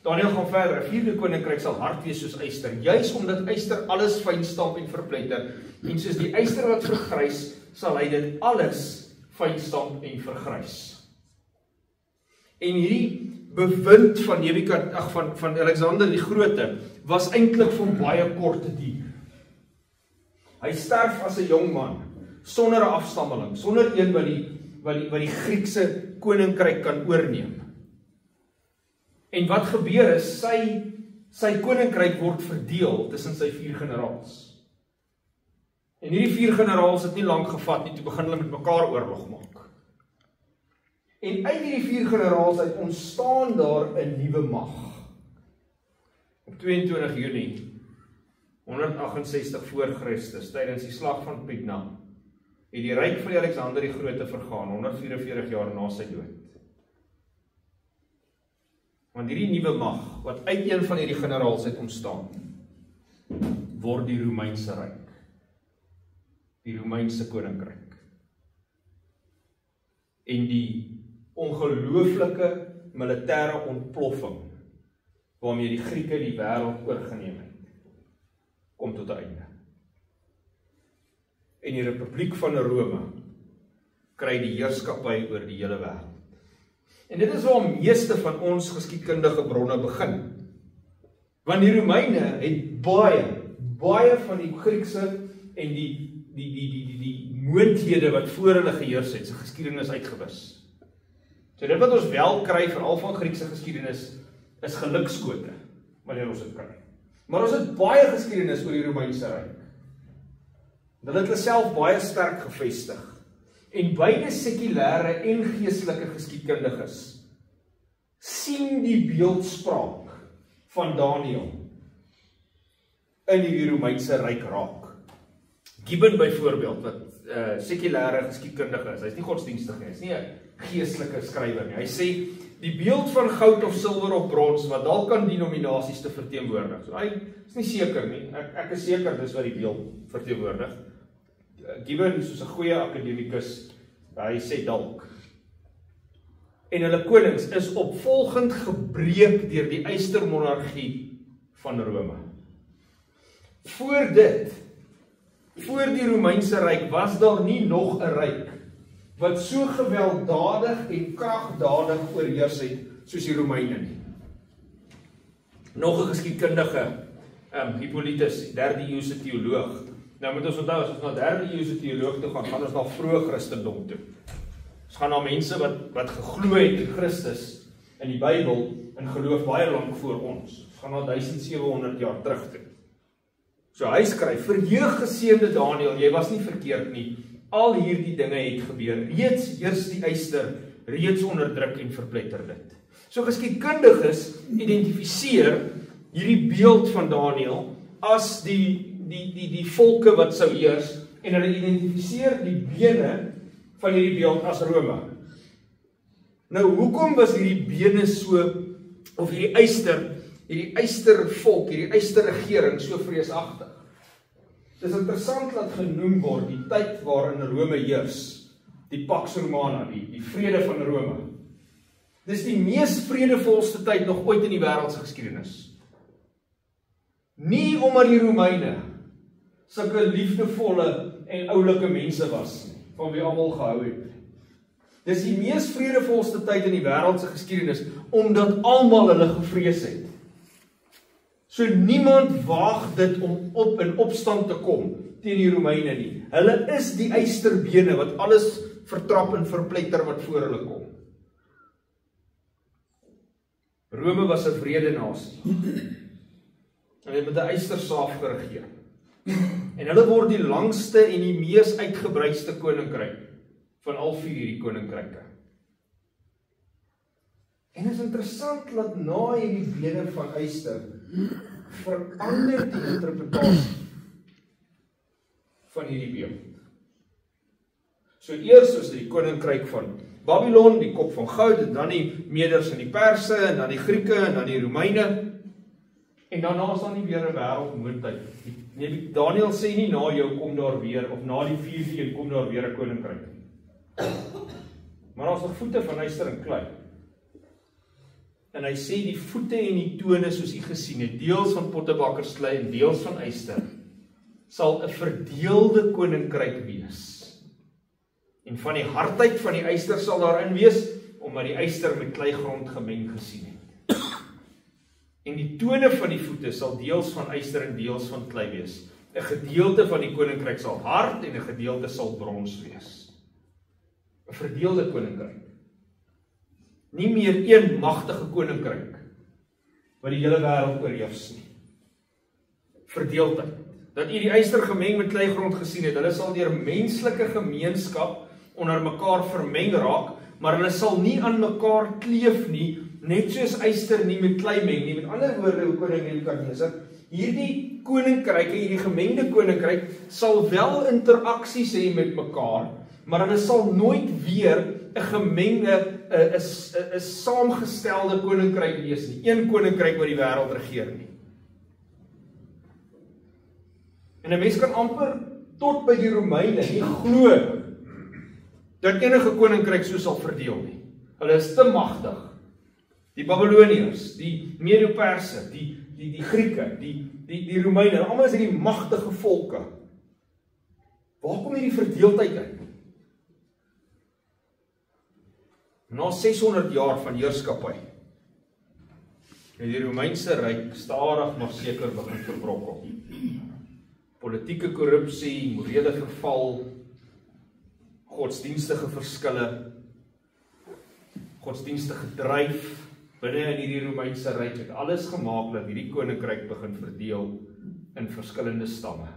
Daniël gaan verder, 'n vierde koninkryk sal hard wees soos yster, juis omdat yster alles fyn stamp en verpletter, en soos die yster wat vergrys, sal hy dit alles fyn stamp en vergrys. En hierdie bewind van van Alexander die Grote was eintlik van baie korte duur. Hy sterf as 'n jong man, sonder 'n afstammeling, sonder een wat die Griekse koninkryk kan oorneem. En wat gebeur is, sy koninkryk word verdeel tussen sy 4 generaals. En hierdie 4 generaals het nie lank gevat nie, toe begin hulle met mekaar oorlog maak. En uit hierdie 4 generaals uit ontstaan daar 'n nuwe mag. Op 22 Junie 168 voor Christus, tydens die slag van Pydna, het die ryk van Alexander die Grote vergaan, 144 jaar na sy dood. Want hierdie nuwe mag, wat uit een van hierdie generaals uit ontstaan, word die Romeinse ryk. Die Romeinse koninkryk. En die ongelooflike militêre ontploffing, waarmee die Grieke die wêreld oorgeneem het, kom tot 'n einde. En die Republiek van Rome kry die heerskappy oor die hele wêreld. En dit is waar meeste van ons geskiedkundige bronne begin. Want die Romeine het baie van die Griekse en die moondhede wat voor hulle geheers het, se geskiedenis uitgewis. So dit wat ons wel kry, veral van Griekse geskiedenis, is gelukskote, wanneer ons dit kry. Maar ons het baie geskiedenis oor die Romeinse ryk. Hulle het hulle self baie sterk gevestig. En beide sekulêre en geestelike geskiedkundiges sien die beeldspraak van Daniël in die Romeinse ryk raak. Gibbon byvoorbeeld, wat sekulêre geskiedkundige is, hy is nie godsdienstig nie, hy is nie 'n geestelike skrywer nie. Hy sê, die beeld van goud of silwer of brons, wat dalk kan denominasies te verteenwoordig. So, hy is nie seker nie, ek is seker dis wat die beeld verteenwoordig. Gibbon, soos 'n goeie akademikus, hy sê dalk. En hulle konings is opvolgend gebreek deur die eystermonargie van Rome. Voor die Romeinse ryk was daar nie nog 'n ryk wat so gewelddadig en kragdadig oorheers het soos die Romeine nie. Nog 'n geskiedkundige, Hippolytus, 3de eeuse teoloog. Nou moet ons onthou, as ons na 3de eeuse teoloog toe gaan ons na vroeë Christendom toe. Ons gaan na mense wat geglo het in Christus, in die Bybel, in geloof baie lank voor ons. Ons gaan na 1700 jaar terug toe. So hy skryf, verheug geseënde Daniël, jy was nie verkeerd nie, al hierdie dinge het gebeur, reeds heers die yster, reeds onderdruk en verpletter dit. So geskiedkundiges identifiseer hierdie beeld van Daniël as die volke wat sou heers, en hulle identifiseer die bene van hierdie beeld as Rome. Nou, hoekom was hierdie bene so, of hierdie eystervolk, hierdie eysterregering so vreesagtig? Dit is interessant dat genoem word die tyd waarin Rome heers, die Pax Romana, die vrede van Rome. Dis die mees vredevolste tyd nog ooit in die wêreldse geskiedenis. Nie omdat die Romeine sulke liefdevolle en oulike mense was nie, van wie almal gehou het. Dis die mees vredevolste tyd in die wêreldse geskiedenis, omdat almal hulle gevrees het. So niemand waag dit om in opstand te kom teen die Romeine nie. Hulle is die eysterbene wat alles vertrap en verpletter wat voor hulle kom. Rome was 'n wrede nasie. En het met 'n eystersaaf geregeer. En hulle word die langste en die mees uitgebreide koninkryk van al 4 hierdie koninkryke. En is interessant dat na hierdie bene van yster verander die interpretasie van hierdie beeld. So eers is die koninkryk van Babylon, die kop van goud, en dan die Meders en die Perse, en dan die Grieke, en dan die Romeine, en daarna is dan nie weer 'n wêreldmoondtyd. Daniël sê nie na jou kom daar weer, of na die 4e kom daar weer 'n koninkryk. Maar daar is nog voete van yster en klei. En hy sê die voete en die tone soos u gesien het, deels van pottebakkersklei en deels van yster, sal 'n verdeelde koninkryk wees. En van die hardheid van die yster sal daarin wees, omdat die yster met kleigrond gemeng gesien het. En die tone van die voete sal deels van yster en deels van klei wees. 'n Gedeelte van die koninkryk sal hard en 'n gedeelte sal brons wees. 'n verdeelde koninkryk. Nie meer een magtige koninkryk wat die hele wêreld oorheers nie. Verdeeldheid. Dat u die yster gemeng met kleigrond gesien het, hulle sal deur menslike gemeenskap onder mekaar vermeng raak, maar hulle sal nie aan mekaar kleef nie, net soos yster nie met klei meng nie. Met ander woorde, o koning Nebukadneser, hierdie koninkryke, hierdie gemengde koninkryk, sal wel interaksies hê met mekaar, maar hulle sal nooit weer 'n gemengde, 'n saamgestelde koninkryk wees nie. Een koninkryk wat die wêreld regeer nie. En 'n mens kan amper tot by die Romeine nie glo dat enige koninkryk so sal verdeel nie. Hulle is te magtig. Die Babyloniërs, die Medo-Perse, die Grieke, die Romeine, almal is hierdie magtige volke. Waar kom hierdie verdeeldheid uit? Na 600 jaar van heerskappy het die Romeinse ryk stadig maar seker begin verbrokkel. Politieke korrupsie, morele verval, godsdienstige verskille, godsdienstige dryf binne in hierdie Romeinse ryk het alles gemaak dat hierdie koninkryk begin verdeel in verskillende stamme.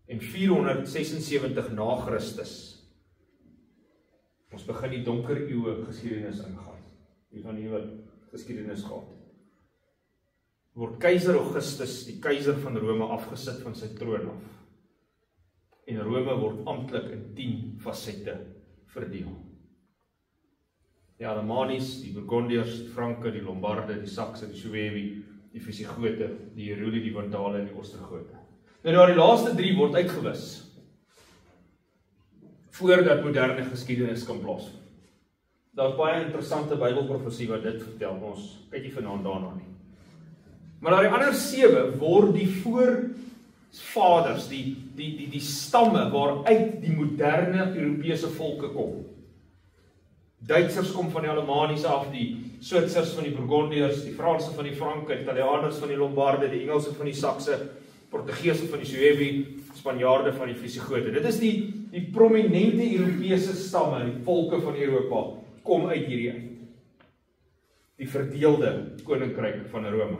En 476 na Christus, ons begin die donker eeue geskiedenis ingaan. Wie van julle geskiedenis gehad het? Word keiser Augustus, die keiser van Rome, afgesit van sy troon af. En Rome word amptelik in 10 fasette verdeel. Die Alemannies, die Burgondiërs, die Franke, die Lombarde, die Sakse, die Suewi, die Visigote, die Heruli, die Vandale en die Ostrogote. Nou daar die laaste 3 word uitgewis voordat moderne geskiedenis kan plaasvind. Daar's baie interessante Bybelprofesie wat dit vertel, ons kyk nie vanaand daarna nie. Maar daar die ander 7 word die voorvaders, die stamme waaruit die moderne Europese volke kom. Duitsers kom van die Alemannies af, die Switsers van die Burgondiërs, die Franse van die Franke, die Italianers van die Lombarde, die Engelse van die Sakse, Portugese van die Suewi, Spanjaarde van die Visigote. Dit is die prominente Europese stamme, die volke van Europa, kom uit hierdie uit. Die verdeelde koninkryk van Rome.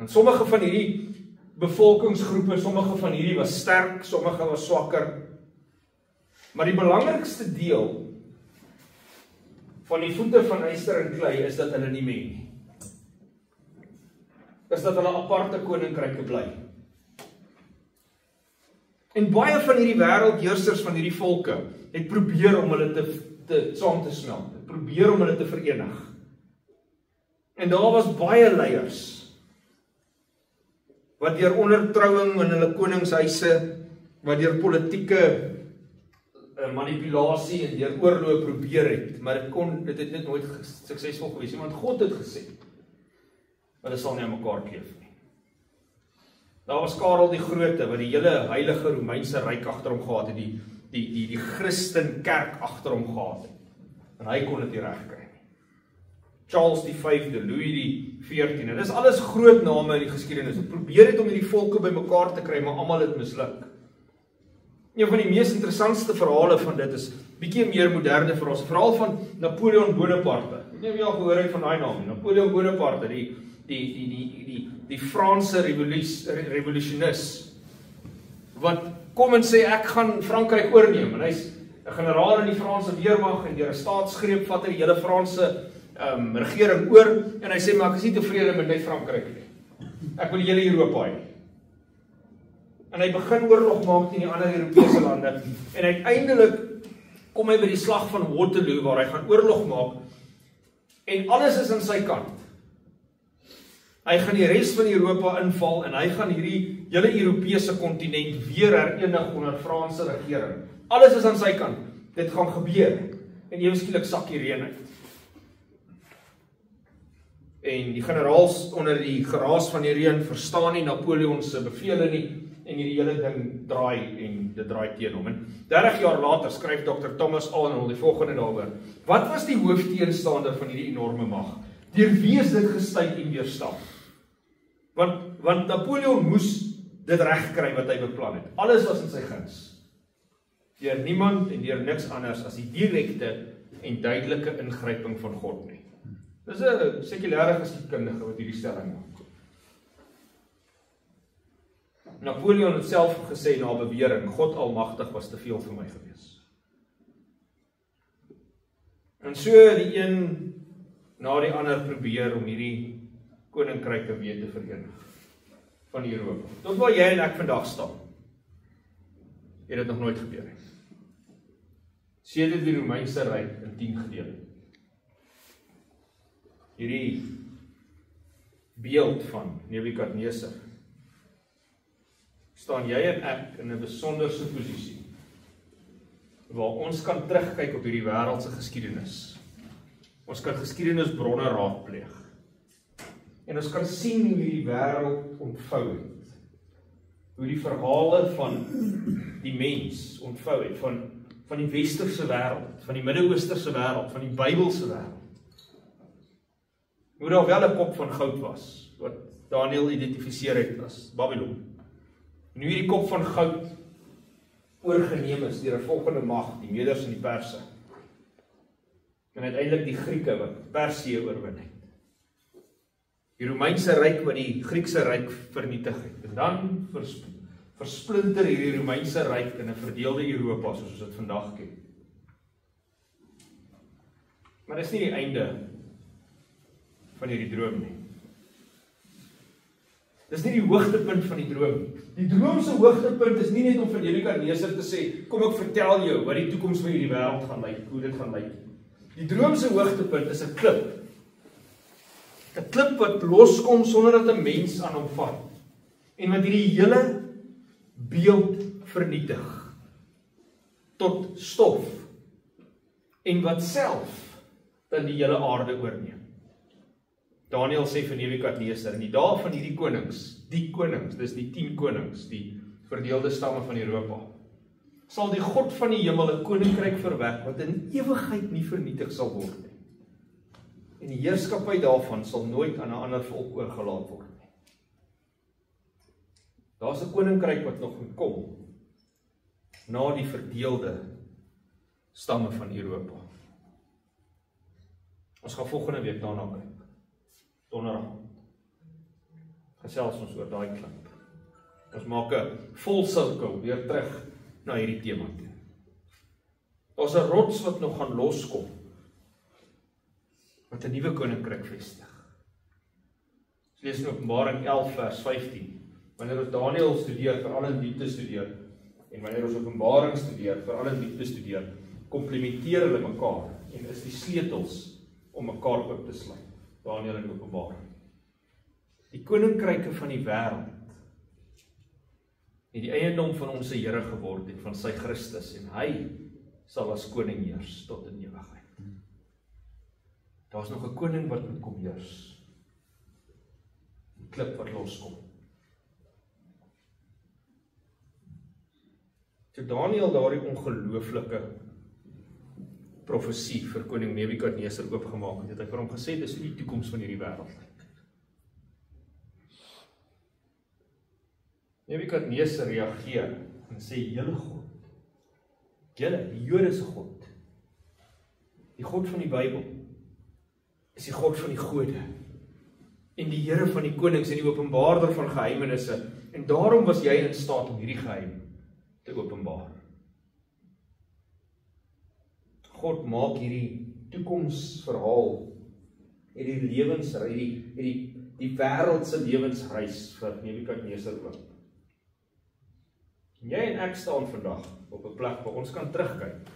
En sommige van hierdie bevolkingsgroepe, sommige van hierdie was sterk, sommige was swakker. Maar die belangrikste deel van die voete van yster en klei is dat hulle nie meng nie. Is dat hulle aparte koninkryke bly. En baie van hierdie wêreldheersers van hierdie volke het probeer om hulle saam te smelt, het probeer om hulle te verenig. En daar was baie leiers wat deur ondertrouing in hulle koningshuise, wat deur politieke manipulasie en deur oorlog probeer het, maar dit het net nooit suksesvol gewees nie, want God het gesê, hulle sal nie aan mekaar kleef nie. Daar was Karel die Grote, wat die hele heilige Romeinse ryk agter hom gehad het, die Christenkerk agter hom gehad het, en hy kon dit nie regkry nie. Charles die 5de, Louis die 14de, en dis alles groot name in die geskiedenis, wat probeer het om die volke by mekaar te kry, maar almal het misluk. Een van die mees interessantste verhale van dit is bietjie meer moderne verhaal, 'n verhaal van Napoleon Bonaparte. Ek weet nie of jy al gehoor het van daai naam nie. Napoleon Bonaparte, die Franse revolusionis, wat kom en sê ek gaan Frankryk oorneem, en hy's 'n generaal in die Franse weermag en deur 'n staatsgreep vat hy die hele Franse regering oor, en hy sê maar ek is nie tevrede met net Frankryk nie. Ek wil die hele Europa hê. En hy begin oorlog maak teen die ander Europese lande, en uiteindelik kom hy by die slag van Waterloo, waar hy gaan oorlog maak, en alles is aan sy kant. Hy gaan die res van Europa inval, en hy gaan hierdie hele Europese kontinent weer herenig onder Franse regering. Alles is aan sy kant. Dit gaan gebeur, en ewe skielik sak die reën uit. En die generaals onder die geraas van die reën verstaan nie Napoleon se bevele nie, en hierdie hele ding draai, en dit draai teen hom. En 30 jaar later skryf Dr. Thomas Arnold die volgende daaroor. Wat was die hoofteenstander van hierdie enorme mag? Deur wie is dit gestuit en weerstaan? Want Napoleon moes dit regkry wat hy beplan het. Alles was in sy guns. deur niemand en deur niks anders as die direkte en duidelike ingryping van God nie. Dis 'n sekulêre geskiedkundige wat hierdie stelling maak. Napoleon het self gesê na bewering, God almagtig was te veel vir my gewees. En so die een na die ander probeer om hierdie koninkryke weer te verenig van Europa. Tot waar jy en ek vandag staan, het dit nog nooit gebeur nie. Sedert die Romeinse Ryk in 10 gedeel. Hierdie beeld van Nebukadnesar, staan jy en ek in 'n besonderse posisie, waar ons kan terugkyk op hierdie wêreldse geskiedenis. Ons kan geskiedenisbronne raadpleeg. En ons kan sien hoe hierdie wêreld ontvou het. Hoe die verhale van die mens ontvou het, van die westerse wêreld, van die Midde-Oosterse wêreld, van die Bybelse wêreld. Hoe daar wel 'n kop van goud was, wat Daniël identifiseer het as Babylon. En hoe hierdie kop van goud oorgeneem is deur 'n volgende mag, die Meders en die Perse. En uiteindelik die Grieke wat Persië oorwin het. Die Romeinse Ryk wat die Griekse Ryk vernietig het. En dan versplinter hierdie Romeinse Ryk in 'n verdeelde Europa soos ons dit vandag ken. Maar dis nie die einde van hierdie droom nie. Dis nie die hoogtepunt van die droom nie. Die droom se hoogtepunt is nie net om vir Nebukadnesar te sê, kom ek vertel jou wat die toekoms van hierdie wêreld gaan lyk, hoe dit gaan lyk. Die droom se hoogtepunt is 'n klip. 'n Klip wat loskom sonder dat 'n mens aan hom vat. En wat hierdie hele beeld vernietig tot stof. En wat self dan die hele aarde oorneem. Daniël sê vir Nebukadnesar, in die dae van hierdie konings, dis die 10 konings, die verdeelde stamme van Europa, sal die God van die hemel 'n koninkryk verwek wat in ewigheid nie vernietig sal word nie. En die heerskappy daarvan sal nooit aan 'n ander volk oorgelaat word nie. Daar's 'n koninkryk wat nog moet kom na die verdeelde stamme van Europa. Ons gaan volgende week daarna kyk. Donderdag. Gesels ons oor daai klip. Ons maak 'n volsirkel weer terug na hierdie tema toe. Daar's 'n rots wat nog gaan loskom, wat 'n nuwe koninkryk vestig. Ons lees in Openbaring 11 vers 15. Wanneer ons Daniël studeer, veral in diepte studeer, en wanneer ons Openbaring studeer, veral in diepte studeer, komplementeer hulle mekaar en is die sleutels om mekaar oop te sluit. Daniël en Openbaring. Die koninkryke van die wêreld het die eiendom van ons Here geword en van sy Christus, en hy sal as koning heers tot in ewigheid. Daar's nog 'n koning wat moet kom heers. Die klip wat loskom. Toe Daniël daardie ongelooflike profesie vir koning Nebukadnesar oopgemaak het hy vir hom gesê, dis die toekoms van hierdie wêreld. Nebukadnesar reageer en sê, julle God, julle, die Jode se God, die God van die Bybel, is die God van die gode, en die Here van die konings en die openbaarder van geheimenisse, en daarom was jy in staat om hierdie geheim te openbaar. God maak hierdie toekomsverhaal, hierdie lewensreis, die wêreldse lewensreis vir Nebukadnesar oop. Jy en ek staan vandag op 'n plek waar ons kan terugkyk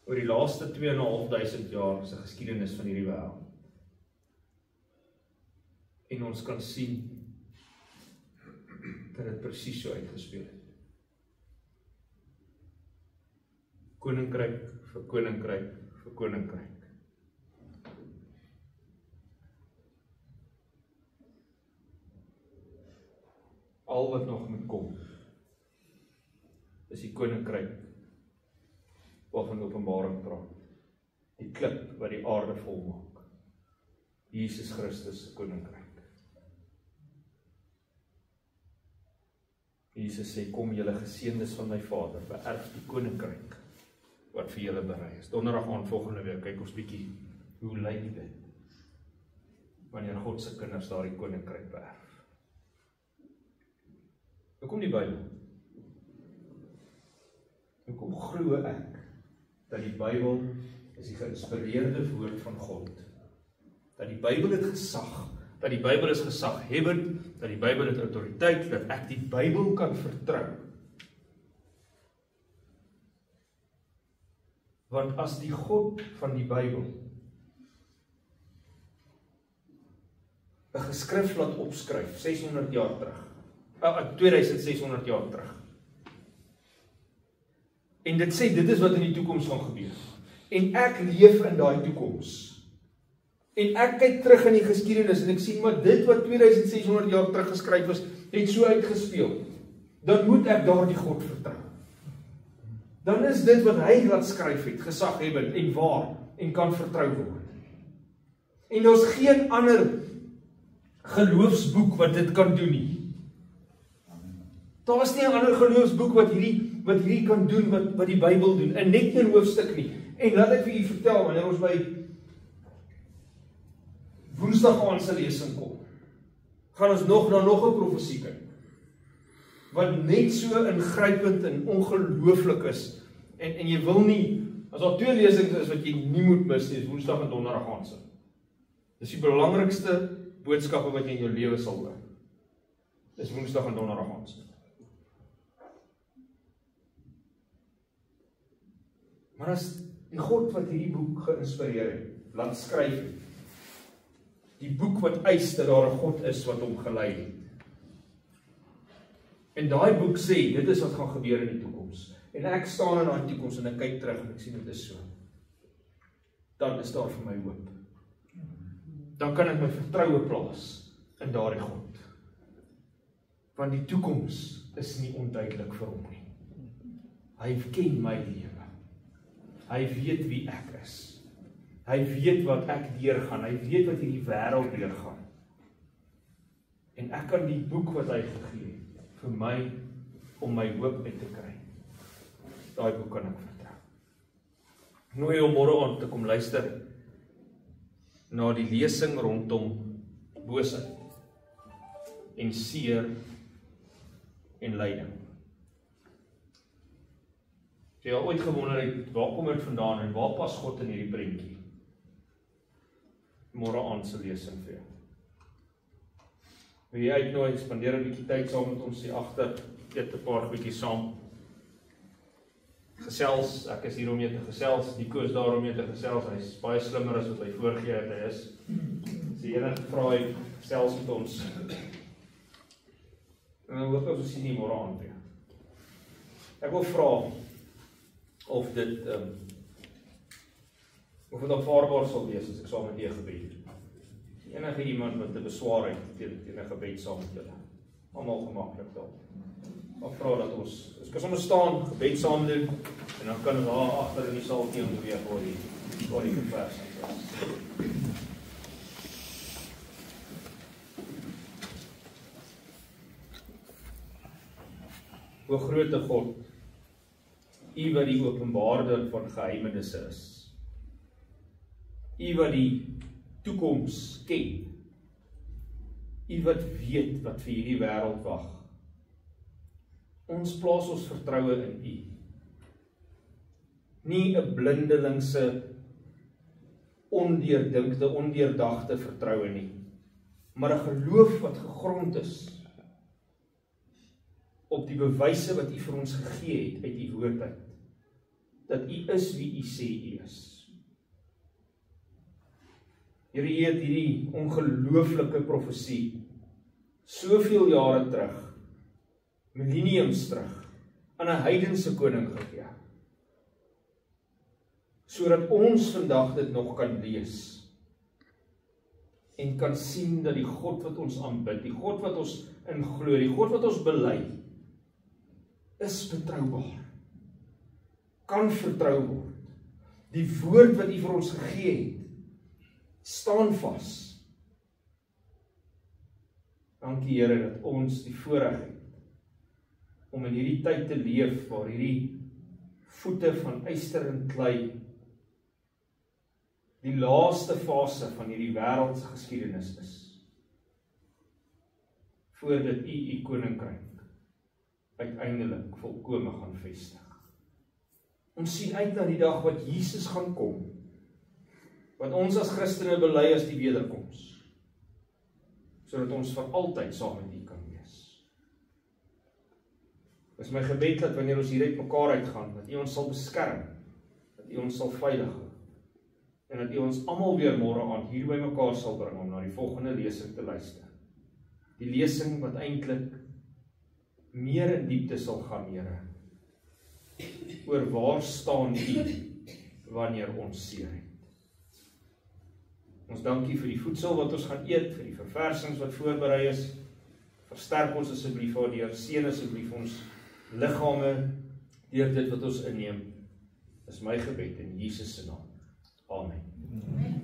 oor die laaste 2.500 jaar se geskiedenis van hierdie wêreld. En ons kan sien dat dit presies so uitgespeel het. Koninkryk vir koninkryk vir koninkryk. Al wat nog moet kom, is die koninkryk waarvan Openbaring praat. Die klip wat die aarde volmaak. Jesus Christus se koninkryk. Jesus sê, kom julle geseëndes van my Vader, beerf die koninkryk wat vir julle berei is. Donderdag aand volgende week kyk ons bietjie hoe lyk dit wanneer God se kinders daardie koninkryk beerf. Hoekom die Bybel? Hoekom glo ek dat die Bybel is die geïnspireerde woord van God? Dat die Bybel het gesag, dat die Bybel is gesaghebbend, dat die Bybel het autoriteit, dat ek die Bybel kan vertrou. Want as die God van die Bybel 'n geskrif laat opskryf 600 jaar terug, 2600 jaar terug. En dit sê dit is wat in die toekoms gaan gebeur. En ek leef in daai toekoms. En ek kyk terug in die geskiedenis en ek sien maar dit wat 2600 jaar terug geskryf is, het so uitgespeel. Dan moet ek daardie God vertrou. Dan is dit wat hy laat skryf het, gesaghebbend en waar en kan vertrou word. En daar's geen ander geloofsboek wat dit kan doen nie. Daar is nie 'n ander geloofsboek wat hierdie kan doen wat die Bybel doen, en net 'n hoofstuk nie. En laat ek vir u vertel, wanneer ons by Woensdag aand se lesing kom, gaan ons nog 'n profesie kyk, wat net so ingrypend en ongelooflik is, en jy wil nie, as daar 2 lesings is wat jy nie moet mis nie, is Woensdag en Donderdag aand se. Dis die belangrikste boodskappe wat jy in jou lewe sal hoor. Dis Woensdag en Donderdag aand se. Maar as die God wat hierdie boek geïnspireer het, laat skryf het, die boek wat eis dat daar 'n God is wat hom gelei het. En daai boek sê, dit is wat gaan gebeur in die toekoms. En ek staan in daai toekoms en ek kyk terug en ek sien dit is so. Dan is daar vir my hoop. Dan kan ek my vertroue plaas in daardie God. Want die toekoms is nie onduidelik vir hom nie. Hy ken my lewe. Hy weet wie ek is. Hy weet wat ek deurgaan. Hy weet wat hierdie wêreld deurgaan. En ek kan die boek wat hy gegee het, vir my, om my hoop uit te kry. Daai boek kan ek vertrou. Nooi jou môre aand te kom luister na die lesing rondom boosheid en seer en lyding. As jy al ooit gewonder het, waar kom dit vandaan en waar pas God in hierdie prentjie? Môre aand se lesing vir jou. Wil jy uitnooi, spandeer 'n bietjie tyd saam met ons hier agter, eet 'n paar goedjies saam. Gesels, ek is hier om jou te gesels, Nico is daar om jou te gesels, hy is baie slimmer as wat hy voorgee het hy is. As jy enige vrae het, gesels met ons. En dan hoop ek ons sien nie môre aand weer. Ek wil vra of dit aanvaarbaar sal wees as ek saam met julle gebed. Enige iemand wat 'n beswaar het teen 'n gebed saam met julle. Almal gemaklik dalk. Maar vra dat ons kan sommer staan, gebed saam doen, en dan kan ons daar agter in die saal teen beweeg oor die vers. O groote God, U wat die openbaarder van geheimenisse is. U wat die toekoms ken. U wat weet wat vir hierdie wêreld wag. Ons plaas ons vertroue in U. Nie 'n blindelingse, ondeurdinkte, ondeurdagte vertroue nie, maar 'n geloof wat gegrond is op die bewyse wat U vir ons gegee het uit U woord uit, dat U is wie U sê U is. Here, U het hierdie ongelooflike profesie soveel jare terug, millenniums terug, aan 'n heidense koning gegee, sodat ons vandag dit nog kan lees en kan sien dat die God wat ons aanbid, die God wat ons in glo, die God wat ons bely, is betroubaar, kan vertrou word. Die woord wat U vir ons gegee het, staan vas. Dankie Here dat ons die voorreg het om in hierdie tyd te leef, waar hierdie voete van yster en klei die laaste fase van hierdie wêreldse geskiedenis is, voordat u koninkryk uiteindelik volkome gaan vestig. Ons sien uit na die dag wat Jesus gaan kom, wat ons as Christene bely as die wederkoms, sodat ons vir altyd saam met U kan wees. Dit is my gebed dat wanneer ons hier uit mekaar uitgaan, dat U ons sal beskerm, dat U ons sal veilig hou, en dat U ons almal weer môre aan hier by mekaar sal bring om na die volgende lesing te luister. Die lesing wat eintlik meer in diepte sal gaan, Here, oor waar staan U wanneer ons seer het. Ons dankie vir die voedsel wat ons gaan eet, vir die verversings wat voorberei is. Versterk ons asseblief daardeur, seën asseblief ons liggame deur dit wat ons inneem. Dis my gebed in Jesus se naam. Amen.